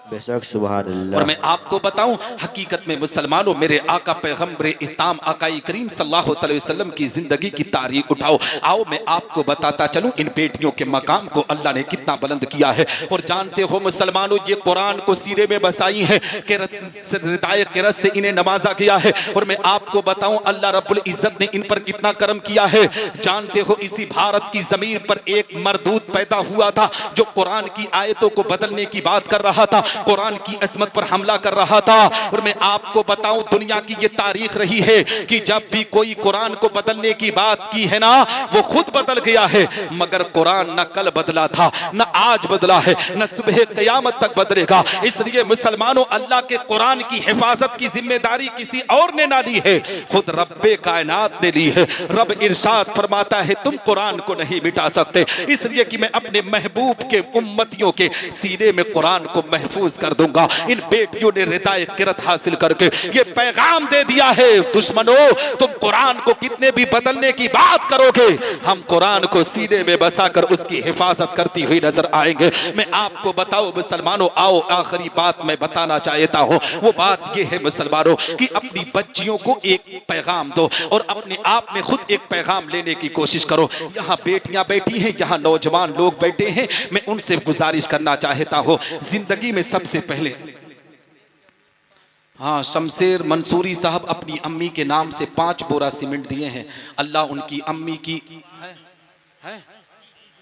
बेशक सुभान अल्लाह। और मैं आपको बताऊं, हकीकत में मुसलमानों, मेरे आका पैगंबर इस्लाम आकाई करीम सल्लल्लाहु अलैहि वसल्लम की जिंदगी की तारीख उठाओ। आओ मैं आपको बताता चलूं इन बेटियों के मकाम को अल्लाह ने कितना बुलंद किया है। और जानते हो मुसलमानों, ये कुरान को सीरे में बसाई है, रिदाए क़िरात से इन्हें नवाजा गया है। और मैं आपको बताऊं अल्लाह रब्बुल इज्जत ने इन पर कितना करम किया है। जानते हो इसी भारत की जमीन पर एक मरदूत पैदा हुआ था जो कुरान की आयतों को बदलने की बात कर रहा था, कुरान की अजमत पर हमला कर रहा था। और मैं आपको बताऊं दुनिया की ये तारीख रही है कि जब भी कोई कुरान को बदलने की बात की है ना, वो खुद बदल गया है। मगर कुरान न कल बदला था, न आज बदला है, न सुबह क़यामत तक बदलेगा। इसलिए मुसलमानों, अल्लाह के कुरान की हिफाजत की जिम्मेदारी किसी और ने ना ली है, खुद रब्बे कायनात ने ली है। रब इरशाद फरमाता है तुम कुरान को नहीं मिटा सकते, इसलिए कि मैं अपने महबूब के उम्मतियों के सीने में कुरान को महफूज कर दूंगा। इन बेटियों ने रिदाए क़िरात हासिल करके ये पैगाम दे दिया है, दुश्मनों तुम कुरान को कितने भी बदलने की बात करोगे, हम कुरान को सीने में बसाकर उसकी हिफाजत करती हुई नजर आएंगे। मैं आपको बताऊं मुसलमानों, आओ आखिरी बात मैं बताना चाहता हूं, वो बात ये है मुसलमानों कि अपनी बच्चियों को एक पैगाम दो और अपने आप में खुद एक पैगाम लेने की कोशिश करो। यहाँ बेटियां बैठी हैं, यहाँ नौजवान लोग बैठे हैं, मैं उनसे गुजारिश करना चाहता हूँ, जिंदगी में सबसे पहले हाँ, शमशेर मंसूरी साहब अपनी अम्मी के नाम से 5 बोरा सीमेंट दिए हैं। अल्लाह उनकी अम्मी की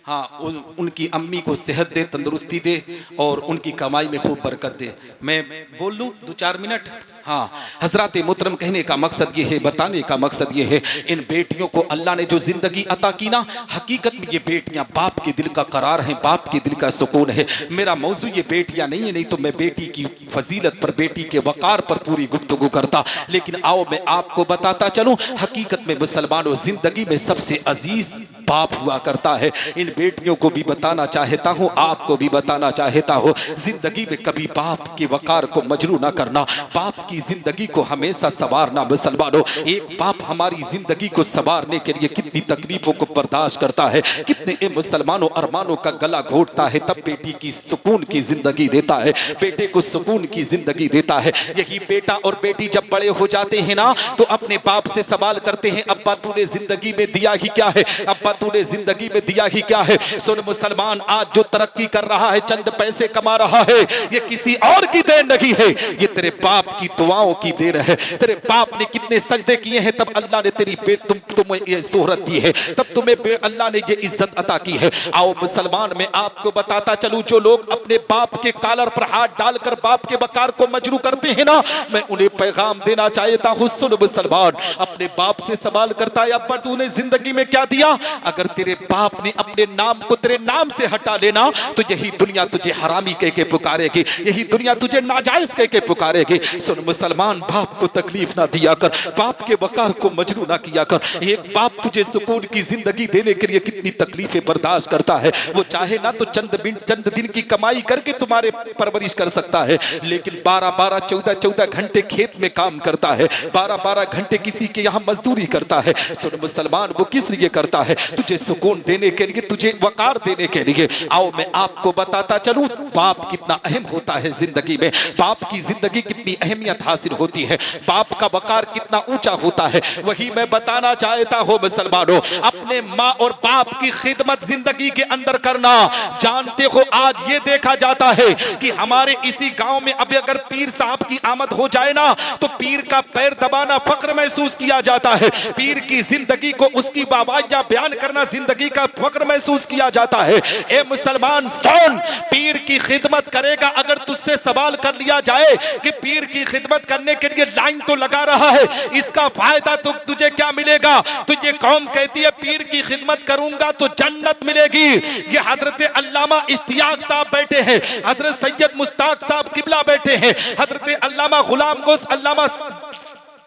हाँ उनकी अम्मी को सेहत दे, तंदुरुस्ती दे और उनकी कमाई में खूब बरकत दे। मैं बोल लूँ 2-4 मिनट? हाँ, हजरत मोहतरम, कहने का मकसद ये है, बताने का मकसद ये है, इन बेटियों को अल्लाह ने जो जिंदगी अता की ना, हकीकत में ये बेटियां बाप के दिल का करार हैं, बाप के दिल का सुकून है। मेरा मौजू ये बेटियां नहीं है, नहीं तो मैं बेटी की फजीलत पर, बेटी के वकार पर पूरी गुफ्तगू करता। लेकिन आओ मैं आपको बताता चलूं, हकीकत में मुसलमानों जिंदगी में सबसे अजीज बाप हुआ करता है। इन बेटियों को भी बताना चाहता हूँ, आपको भी बताना चाहता हूँ, जिंदगी में कभी बाप के वकार को मजरू ना करना, बाप की जिंदगी को हमेशा संवारना। मुसलमानों, एक बाप हमारी जिंदगी को संवारने के लिए कितनी तकलीफों को बर्दाश्त करता है, कितने मुसलमानों अरमानों का गला घोटता है, तब बेटी की सुकून की जिंदगी देता है, बेटे को सुकून की जिंदगी देता है। यही बेटा और बेटी जब बड़े हो जाते हैं ना, तो अपने बाप से सवाल करते हैं, अब्बा तूने जिंदगी में दिया ही क्या है, अब्बा तूने जिंदगी में दिया ही क्या है। सुन मुसलमान, आज जो तरक्की कर रहा है, चंद पैसे कमा रहा है, ये किसी और की देन नहीं है, ये तेरे बाप की दुआओं की देन है। तेरे बाप ने कितने सजदे किए हैं, तब अल्लाह ने तेरी तुम्हें ये शोहरत दी है, तब तुम्हें अल्लाह ने ये इज्जत अता की है। आओ मुसलमान, मैं आपको बताता चलूं, जो लोग अपने बाप के कालर पर हाथ डालकर बाप के वकार को मजरू करते हैं ना, मैं उन्हें पैगाम देना चाहता हूं। सुन मुसलमान, अपने बाप से सवाल करता है, अब्बा तूने जिंदगी में क्या दिया, अगर तेरे बाप ने अपने नाम को तेरे नाम से हटा लेना तो यही दुनिया तुझे हरामी कह के पुकारेगी, यही दुनिया तुझे नाजायज कह के पुकारेगी। सुन मुसलमान, बाप को तकलीफ ना दिया कर, बाप के वकार को मजरू ना किया कर। एक बाप तुझे सुकून की जिंदगी देने के लिए कितनी तकलीफें बर्दाश्त करता है। वो चाहे ना तो चंद दिन की कमाई करके तुम्हारे परवरिश कर सकता है, लेकिन 12-12, 14-14 घंटे खेत में काम करता है, 12-12 घंटे किसी के यहाँ मजदूरी करता है। सुन मुसलमान, वो किस लिए करता है? तुझे सुकून देने के लिए, तुझे वकार देने के लिए। आओ मैं आपको बताता चलूं बाप कितना अहम होता है जिंदगी में, बाप की जिंदगी कितनी अहमियत हासिल होती है, बाप का वकार कितना ऊंचा होता है, वही मैं बताना चाहता हूं मुसलमानों। अपने माँ और बाप की खिदमत जिंदगी के अंदर करना। जानते हो आज ये देखा जाता है कि हमारे इसी गांव में अभी अगर पीर साहब की आमद हो जाए ना तो पीर का पैर दबाना फक्र महसूस किया जाता है, पीर की जिंदगी को, उसकी बाबाइयां बयान करना जिंदगी का फक्र महसूस किया जाता है। ए मुसलमान सुन, पीर की खिदमत करेगा, अगर तुझसे सवाल कर लिया जाए कि पीर की खिदमत करने के लिए लाइन तो लगा रहा है, इसका फायदा तो तुझे क्या मिलेगा? तुझे कौम कहती है पीर की खिदमत करूंगा तो जन्नत मिलेगी। ये हजरत अल्लामा इश्तियाक साहब बैठे हैं, हजरत सैयद मुश्ताक साहब किबला बैठे हैं, हजरत अल्लामा गुलाम गोस अल्लामा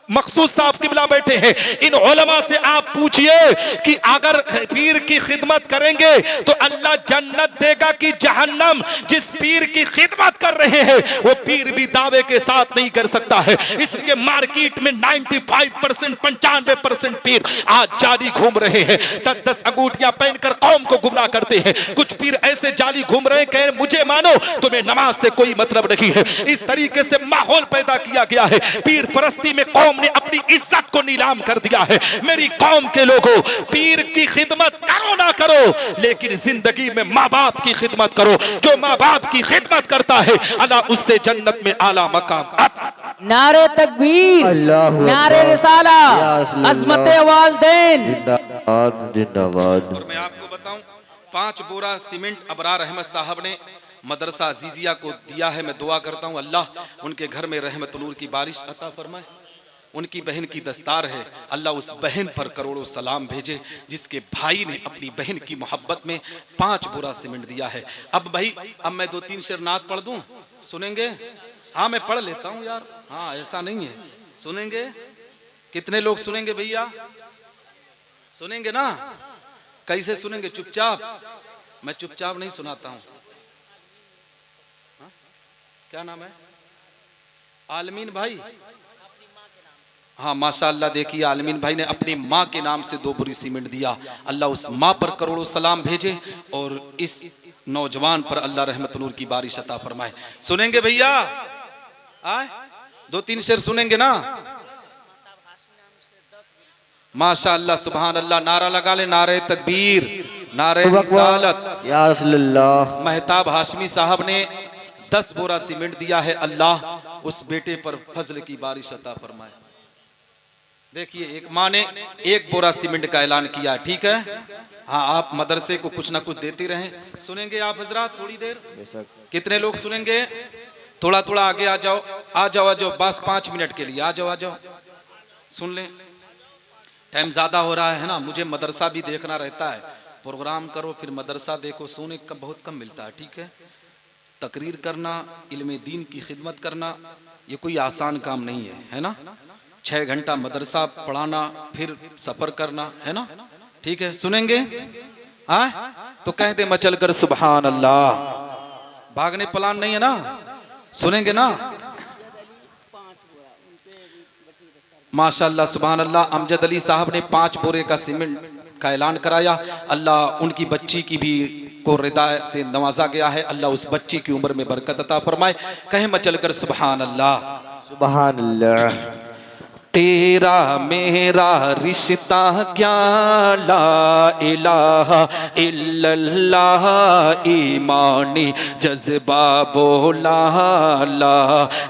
मखसूस साहब किबला बैठे हैं। इन उलमा से आप पूछिए कि अगर पीर की खिदमत करेंगे तो अल्लाह जन्नत देगा कि जहन्नम? जिस पीर की खिदमत कर रहे हैं वो पीर भी दावे के साथ नहीं कर सकता है। इसलिए मार्केट में 95%, 95% पीर आज जाली घूम रहे हैं, 10-10 अंगूठियां पहनकर कौम को गुमराह करते हैं। कुछ पीर ऐसे जाली घूम रहे हैं, कह मुझे मानो, तुम्हें नमाज से कोई मतलब नहीं है। इस तरीके से माहौल पैदा किया गया है, पीर परस्ती में कौम ने अपनी इज्जत को नीलाम कर दिया है। मेरी कौम के लोगों, पीर की खिदमत करो ना करो, लेकिन जिंदगी में माँ बाप की खिदमत करो। जो माँ बाप की खिदमत करता है अल्लाह उससे जन्नत में आला मकाम। नारे तकबीर, नारे रिसाला, अज़मत वालिदैन जिंदाबाद जिंदाबाद। और मैं आपको बताऊं, 5 बोरा सीमेंट अबरार अहमद साहब ने मदरसा अजीजिया को दिया है। मैं दुआ करता हूं अल्लाह उनके घर में रहमत नूर की बारिश अता फरमाए। उनकी बहन की दस्तार है, अल्लाह उस बहन पर करोड़ों सलाम भेजे जिसके भाई ने अपनी बहन की मोहब्बत में 5 बोरा सीमेंट दिया है। अब भाई, अब मैं 2-3 शेर नात पढ़ दूं, सुनेंगे? हाँ मैं पढ़ लेता हूं यार, हाँ ऐसा नहीं है, सुनेंगे? कितने लोग सुनेंगे भैया? सुनेंगे ना? कैसे सुनेंगे? चुपचाप? मैं चुपचाप नहीं सुनाता हूं। क्या नाम है? आलमीन भाई। हाँ माशाअल्लाह, देखिए आलमीन भाई ने अपनी माँ के नाम से 2 बोरी सीमेंट दिया। अल्लाह उस माँ पर करोड़ों सलाम भेजे और इस नौजवान पर अल्लाह रहमत नूर की बारिश अता फरमाए। सुनेंगे भैया? आए 2-3 शेर सुनेंगे ना? माशाअल्लाह सुभान अल्लाह, नारा लगा ले, नारे तकबीर, नारे रिसालत या रसूलल्लाह। महताब हाशमी साहब ने 10 बोरा सीमेंट दिया है। अल्लाह उस बेटे पर फजल की बारिश अता फरमाए। देखिए एक माँ ने 1 बोरा सीमेंट का ऐलान किया, ठीक है? हाँ आप मदरसे को कुछ ना कुछ देते रहें। सुनेंगे आप हजरात थोड़ी देर? कितने लोग सुनेंगे? थोड़ा थोड़ा आगे आ जाओ, आ जाओ, आ जाओ, बस 5 मिनट के लिए आ जाओ, आ जाओ, सुन लें। टाइम ज्यादा हो रहा है ना, मुझे मदरसा भी देखना रहता है। प्रोग्राम करो फिर मदरसा देखो, सोने का बहुत कम मिलता है, ठीक है? तकरीर करना, इल्मे दीन की खिदमत करना, ये कोई आसान काम नहीं है, है ना? 6 घंटा मदरसा पढ़ाना, फिर सफर करना, है ना? ठीक है, सुनेंगे? हाँ तो कह दे मचल कर सुभान अल्लाह। भागने प्लान नहीं है ना? सुनेंगे ना? माशाअल्लाह सुभान अल्लाह। अमजद अली साहब ने 5 बोरे का सीमेंट का ऐलान कराया। अल्लाह उनकी बच्ची की भी को रिदा से नवाजा गया है। अल्लाह उस बच्ची की उम्र में बरकत अता फरमाए। कहे मचल कर सुभान अल्लाह। सुभान अल्लाह। तेरा मेरा रिश्ता क्या, ला इलाहा इल्लल्लाह, ईमानी जज्बा बोला, ला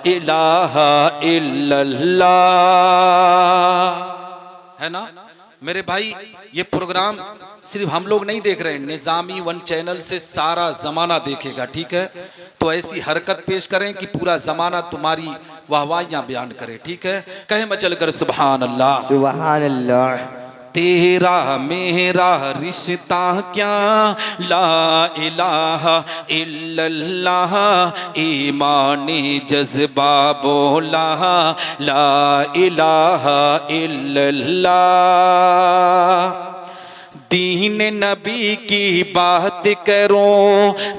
इलाहा इल्लल्लाह, है ना मेरे भाई? ये प्रोग्राम सिर्फ हम लोग नहीं देख रहे हैं, निजामी 1 चैनल से सारा जमाना देखेगा, ठीक है? तो ऐसी हरकत पेश करें कि पूरा जमाना तुम्हारी वाहवाहियां बयान करे, ठीक है? कहे मचल कर सुभान अल्लाह। सुभान अल्लाह। तेरा मेरा रिश्ता क्या, ला इलाहा इल्लल्लाह, ईमानी जज्बा बोला, ला इलाहा इल्लल्लाह। दीन नबी की बात करो,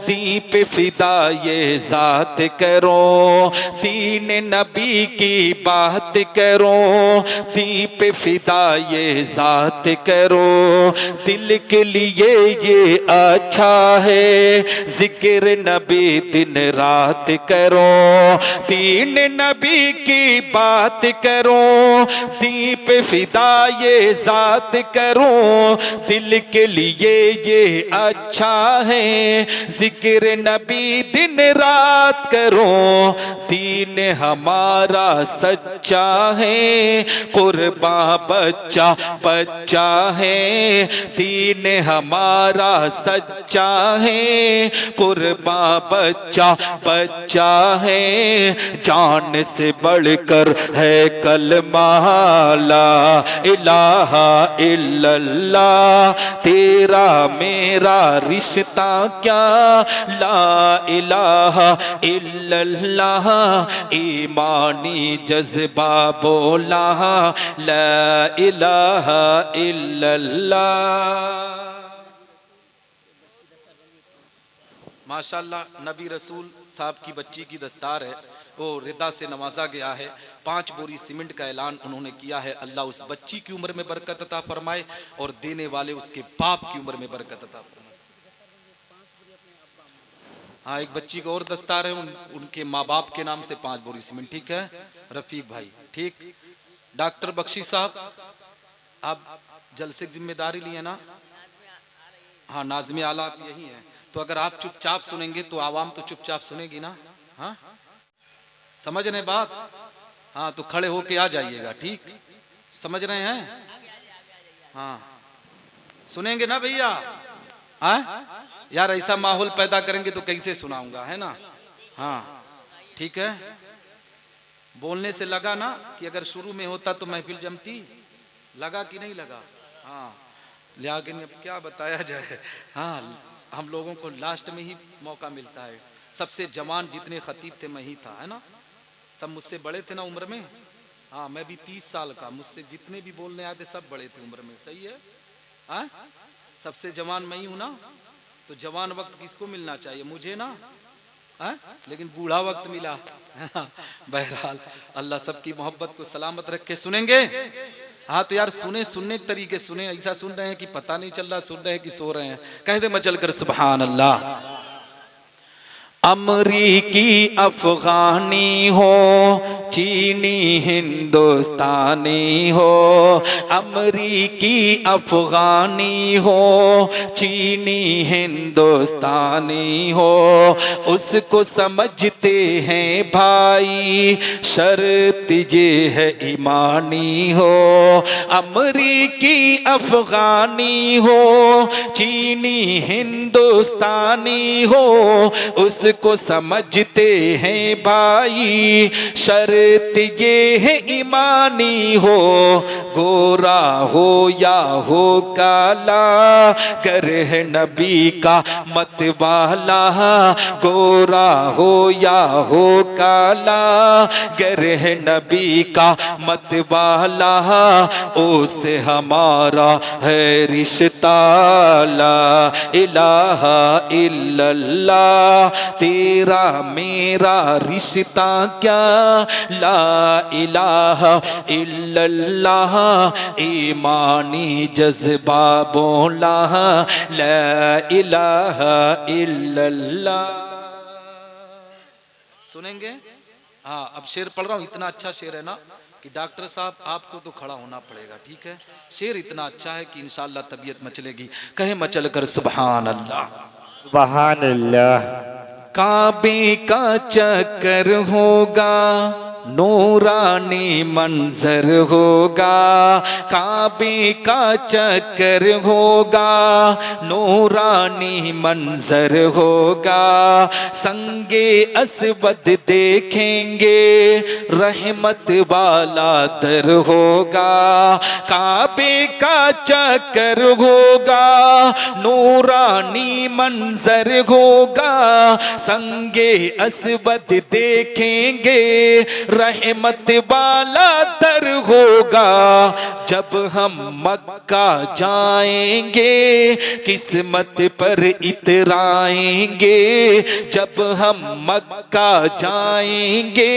दी पे फिदा ये जात करो। दीन नबी की बात करो, दी पे फिदा ये जात करो। दिल के लिए ये अच्छा है, जिक्र नबी दिन रात करो। दीन नबी की बात करो, दी पे फिदा ये जात करो। दिल के लिए ये अच्छा है, जिक्र नबी दिन रात करो। दीन हमारा सच्चा है, कुर्बा बच्चा बच्चा है। दीन हमारा सच्चा है, कुर्बा बच्चा बच्चा है। जान से बढ़कर है कलमा, ला इलाहा इल्लल्लाह। तेरा मेरा रिश्ता क्या, ला इलाहा इल्लल्लाह, ईमानी जज्बा बोला, ला इलाहा इल्लल्लाह। माशाअल्लाह नबी रसूल साहब की बच्ची की दस्तार है, वो रिदा से नवाजा गया है। 5 बोरी सीमेंट का ऐलान उन्होंने किया है। अल्लाह उस बच्ची की उम्र में बरकत अता फरमाए और देने वाले उसके बाप की उम्र में बरकत अता फरमाए। हाँ, एक बच्ची को और दस्तार है, उनके माँ बाप के नाम से 5 बोरी सीमेंट। ठीक है रफीक भाई, ठीक। डॉक्टर बख्शी साहब, आप जलसे की जिम्मेदारी लिए ना? हाँ, नाज़िम आला आप यही हैं, तो अगर आप चुपचाप सुनेंगे तो आवाम तो चुपचाप सुनेगी ना। हाँ, समझ रहे बात? हाँ, तो खड़े होके आ जाइएगा, ठीक? समझ रहे हैं? हाँ, सुनेंगे ना भैया? हाँ यार, ऐसा माहौल पैदा करेंगे तो कैसे सुनाऊंगा, है ना? हाँ ठीक है। बोलने से लगा ना कि अगर शुरू में होता तो महफिल जमती, लगा कि नहीं लगा? हाँ, लेकिन अब क्या बताया जाए। हाँ, हम लोगों को लास्ट में ही मौका मिलता है। सबसे जवान जितने खतीब थे मैं ही था, है ना? सब मुझसे बड़े थे ना उम्र में। हाँ, मैं भी 30 साल का, मुझसे जितने भी बोलने आते सब बड़े थे उम्र में। सही है? हाँ, सबसे जवान मैं ही हूँ ना, तो जवान वक्त किसको मिलना चाहिए? मुझे ना। हाँ, लेकिन बूढ़ा वक्त मिला। बहरहाल अल्लाह सबकी मोहब्बत को सलामत रख के। सुनेंगे? हाँ तो यार सुने, सुनने तरीके सुने। ऐसा सुन रहे हैं कि पता नहीं चल रहा सुन रहे हैं कि सो रहे हैं। कह दे मचल कर सुभान अल्लाह। अमरीकी अफगानी हो, चीनी हिंदुस्तानी हो। अमरीकी अफगानी हो, चीनी हिंदुस्तानी हो, उसको समझते हैं भाई, शर्त ये है ईमानी हो। अमरीकी अफगानी हो, चीनी हिंदुस्तानी हो, उसको समझते हैं भाई, शर्त ये है ईमानी हो। गोरा हो या हो काला, गर है नबी का मत वाला। गोरा हो या हो काला, गर है नबी का मत वाला, उससे हमारा है रिश्ता। ला इलाहा इल्लल्लाह, तेरा मेरा रिश्ता क्या, ला इलाहा इल्लल्लाह, ईमानी जज्बा बोला, ला इलाहा इल्लल्लाह। सुनेंगे? हाँ, अब शेर पढ़ रहा हूँ। इतना अच्छा शेर है ना कि डॉक्टर साहब आपको तो खड़ा होना पड़ेगा। ठीक है, शेर इतना अच्छा है कि इंशाअल्लाह तबीयत मचलेगी। कहे मचल कर सुभान अल्लाह। सुभान अल्लाह। काबे का चक्कर होगा, नूरानी मंजर होगा, काबे का चक्कर होगा, नूरानी मंजर होगा, संगे असवद देखेंगे, रहमत वाला दर होगा, काबे का चक्कर होगा, नूरानी मंजर होगा, संगे असवद देखेंगे, रहमत वाला दर होगा। जब हम मक्का जाएंगे किस्मत पर इतराएंगे, जब हम मक्का जाएंगे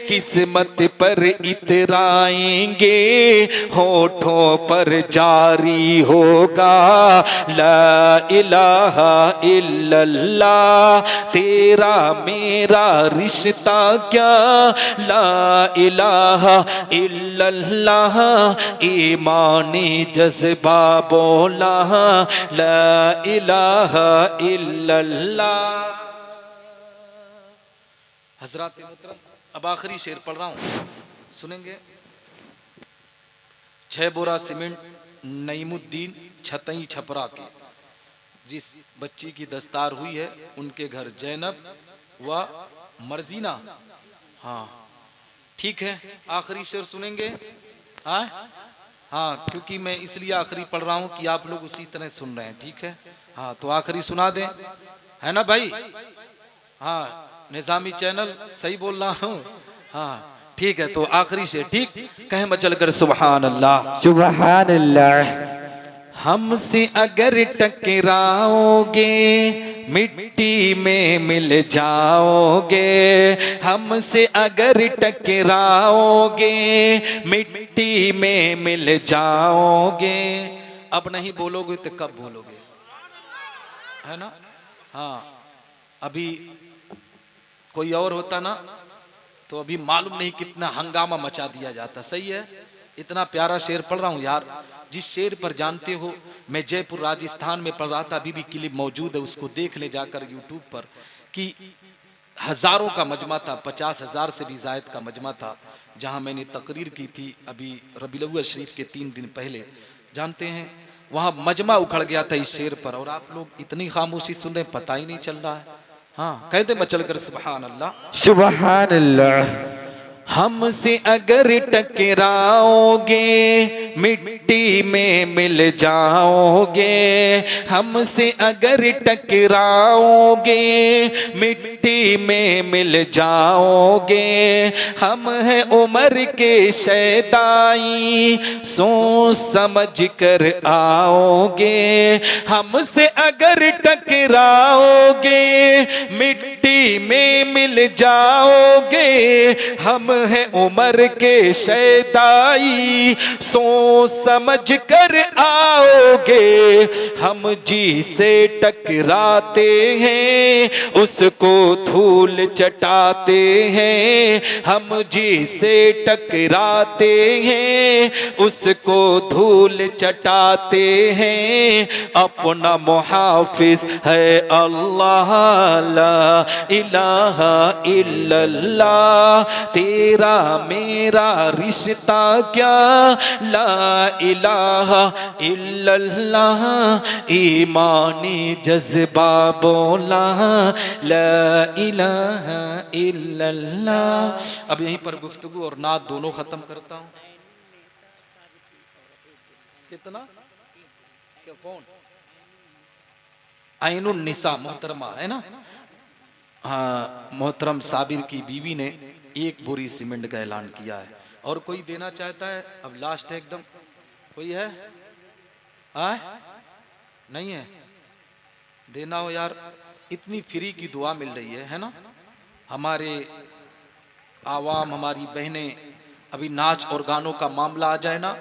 किस्मत पर इतराएंगे, होठों पर जारी होगा ला इलाहा इल्लल्लाह, तेरा मेरा रिश्ता क्या ला इलाहा इल्लल्लाह, ईमानी जज्बा बोला ला इलाहा इल्लल्लाह। हजरात मोहतरम, अब आखिरी शेर पढ़ रहा हूं, सुनेंगे। 6 बोरा सीमेंट नईमुद्दीन छतई छपरा के, जिस बच्ची की दस्तार हुई है उनके घर जैनब व मर्जीना। हाँ ठीक है, आखिरी शेर सुनेंगे। हाँ हाँ, क्योंकि मैं इसलिए आखिरी पढ़ रहा हूँ कि आप लोग उसी तरह सुन रहे हैं, ठीक है। हाँ तो आखिरी सुना दें, है ना भाई। हाँ निजामी चैनल सही बोल रहा हूँ। हाँ ठीक है, तो आखिरी शेर, ठीक कहे मचल कर सुभान अल्लाह सुभान अल्लाह। हमसे अगर टकराओगे मिट्टी में मिल जाओगे, हमसे अगर टकराओगे मिट्टी में मिल जाओगे। अब नहीं बोलोगे तो कब बोलोगे, है ना। हाँ अभी कोई और होता ना तो अभी मालूम नहीं कितना हंगामा मचा दिया जाता। सही है, इतना प्यारा शेर पढ़ रहा हूँ यार, जिस शेर पर जानते हो मैं जयपुर राजस्थान में पढ़ रहा था, अभी भी क्लिप मौजूद है, उसको देख ले जाकर यूट्यूब पर, कि हजारों का मजमा था, 50,000 से भी जायद का मजमा था, जहां मैंने तकरीर की थी अभी रबीउल अव्वल शरीफ के 3 दिन पहले। जानते हैं वहां मजमा उखड़ गया था इस शेर पर, और आप लोग इतनी खामोशी सुन रहे, पता ही नहीं चल रहा है। हाँ कहते मचल कर सुभान अल्लाह सुभान अल्लाह। हमसे अगर टकराओगे मिट्टी में मिल जाओगे, हमसे अगर टकराओगे मिट्टी में मिल जाओगे। हम हैं उम्र के शैदाई, सोच समझ कर आओगे। हमसे अगर टकराओगे मिट्टी में मिल जाओगे। हम है उम्र के शैदाई, सोच समझ कर आओगे। हम जिसे टकराते हैं उसको धूल चटाते हैं। हम जिसे टकराते हैं उसको धूल चटाते हैं। अपना मुहाफिज है अल्लाह, ला इलाहा इल्लल्लाह। तेरा मेरा रिश्ता क्या, ला इलाहा इल्लल्लाह। ईमानी जज्बा बोला ला इलाहा इल्लल्लाह। अब यहीं पर गुफ्तगू और नात दोनों खत्म करता हूं। कितना क्या कौन आइनुन निसा मोहतरमा है ना। हाँ मोहतरम साबिर की बीवी ने 1 बोरी सीमेंट का ऐलान किया है, और कोई देना चाहता है। अब लास्ट है एकदम, कोई है? नहीं है? देना हो यार, इतनी फ्री की दुआ मिल रही है ना। हमारे आवाम, हमारी बहनें, अभी नाच और गानों का मामला आ जाए ना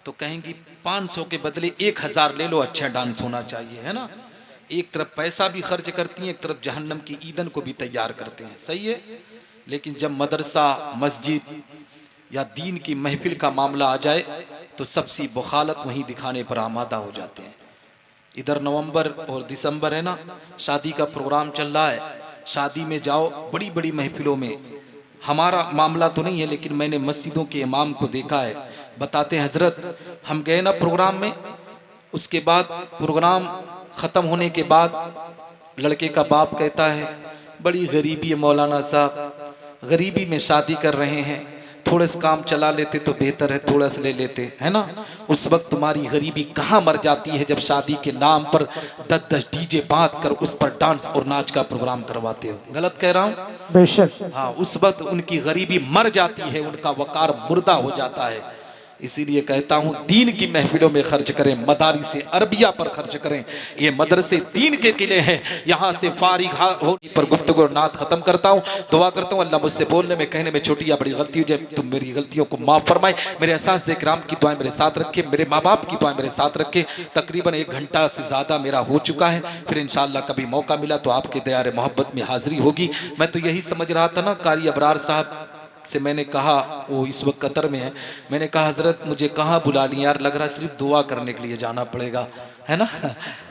तो कहेंगी 500 के बदले 1000 ले लो, अच्छा डांस होना चाहिए, है ना। एक तरफ पैसा भी खर्च करती हैं, एक तरफ जहन्नम की ईंधन को भी तैयार करते हैं। सही है, लेकिन जब मदरसा, मस्जिद या दीन की महफिल का मामला आ जाए तो सबसे बुखालत वहीं दिखाने पर आमादा हो जाते हैं। इधर नवंबर और दिसंबर है ना, शादी का प्रोग्राम चल रहा है। शादी में जाओ, बड़ी बड़ी महफिलों में हमारा मामला तो नहीं है, लेकिन मैंने मस्जिदों के इमाम को देखा है, बताते हैं हजरत, हम गए ना प्रोग्राम में, उसके बाद प्रोग्राम ख़त्म होने के बाद लड़के का बाप कहता है बड़ी गरीबी है मौलाना साहब, गरीबी में शादी कर रहे हैं, थोड़ा सा काम चला लेते तो बेहतर है, थोड़ा सा ले लेते है ना। उस वक्त तुम्हारी गरीबी कहाँ मर जाती है जब शादी के नाम पर 10-10 डीजे बांध कर उस पर डांस और नाच का प्रोग्राम करवाते हो। गलत कह रहा हूँ? बेशक। हाँ, उस वक्त उनकी गरीबी मर जाती है, उनका वकार मुर्दा हो जाता है। इसीलिए कहता हूँ दीन की महफिलों में खर्च करें, मदारिस अरबिया पर खर्च करें, ये मदरसे दीन के किले हैं। यहाँ से फारिग होने पर गुफ्तगू और नात खत्म करता हूँ। दुआ करता हूँ अल्लाह मुझसे बोलने में कहने में छोटी या बड़ी गलती हो जाए, तुम मेरी गलतियों को माफ़ फरमाए, मेरे असातिज़े किराम की दुआएं मेरे साथ रखे, मेरे माँ बाप की दुआएं मेरे साथ रखे। तकरीबन 1 घंटा से ज़्यादा मेरा हो चुका है, फिर इंशाअल्लाह कभी मौका मिला तो आपके दयार मोहब्बत में हाजिरी होगी। मैं तो यही समझ रहा था ना, कारी अबरार साहब से मैंने कहा, वो इस वक्त कतर में है, मैंने कहा हजरत मुझे कहाँ बुला ली यार, लग रहा है सिर्फ दुआ करने के लिए जाना पड़ेगा, है ना।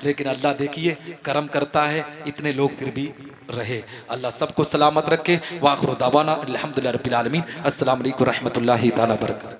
लेकिन अल्लाह देखिए करम करता है, इतने लोग फिर भी रहे। अल्लाह सबको सलामत रखे। वाखिर दावाना अल्हम्दुलिल्लाहि रब्बिल आलमीन। अस्सलामु अलैकुम रहमतुल्लाहि तआला बरकातहू।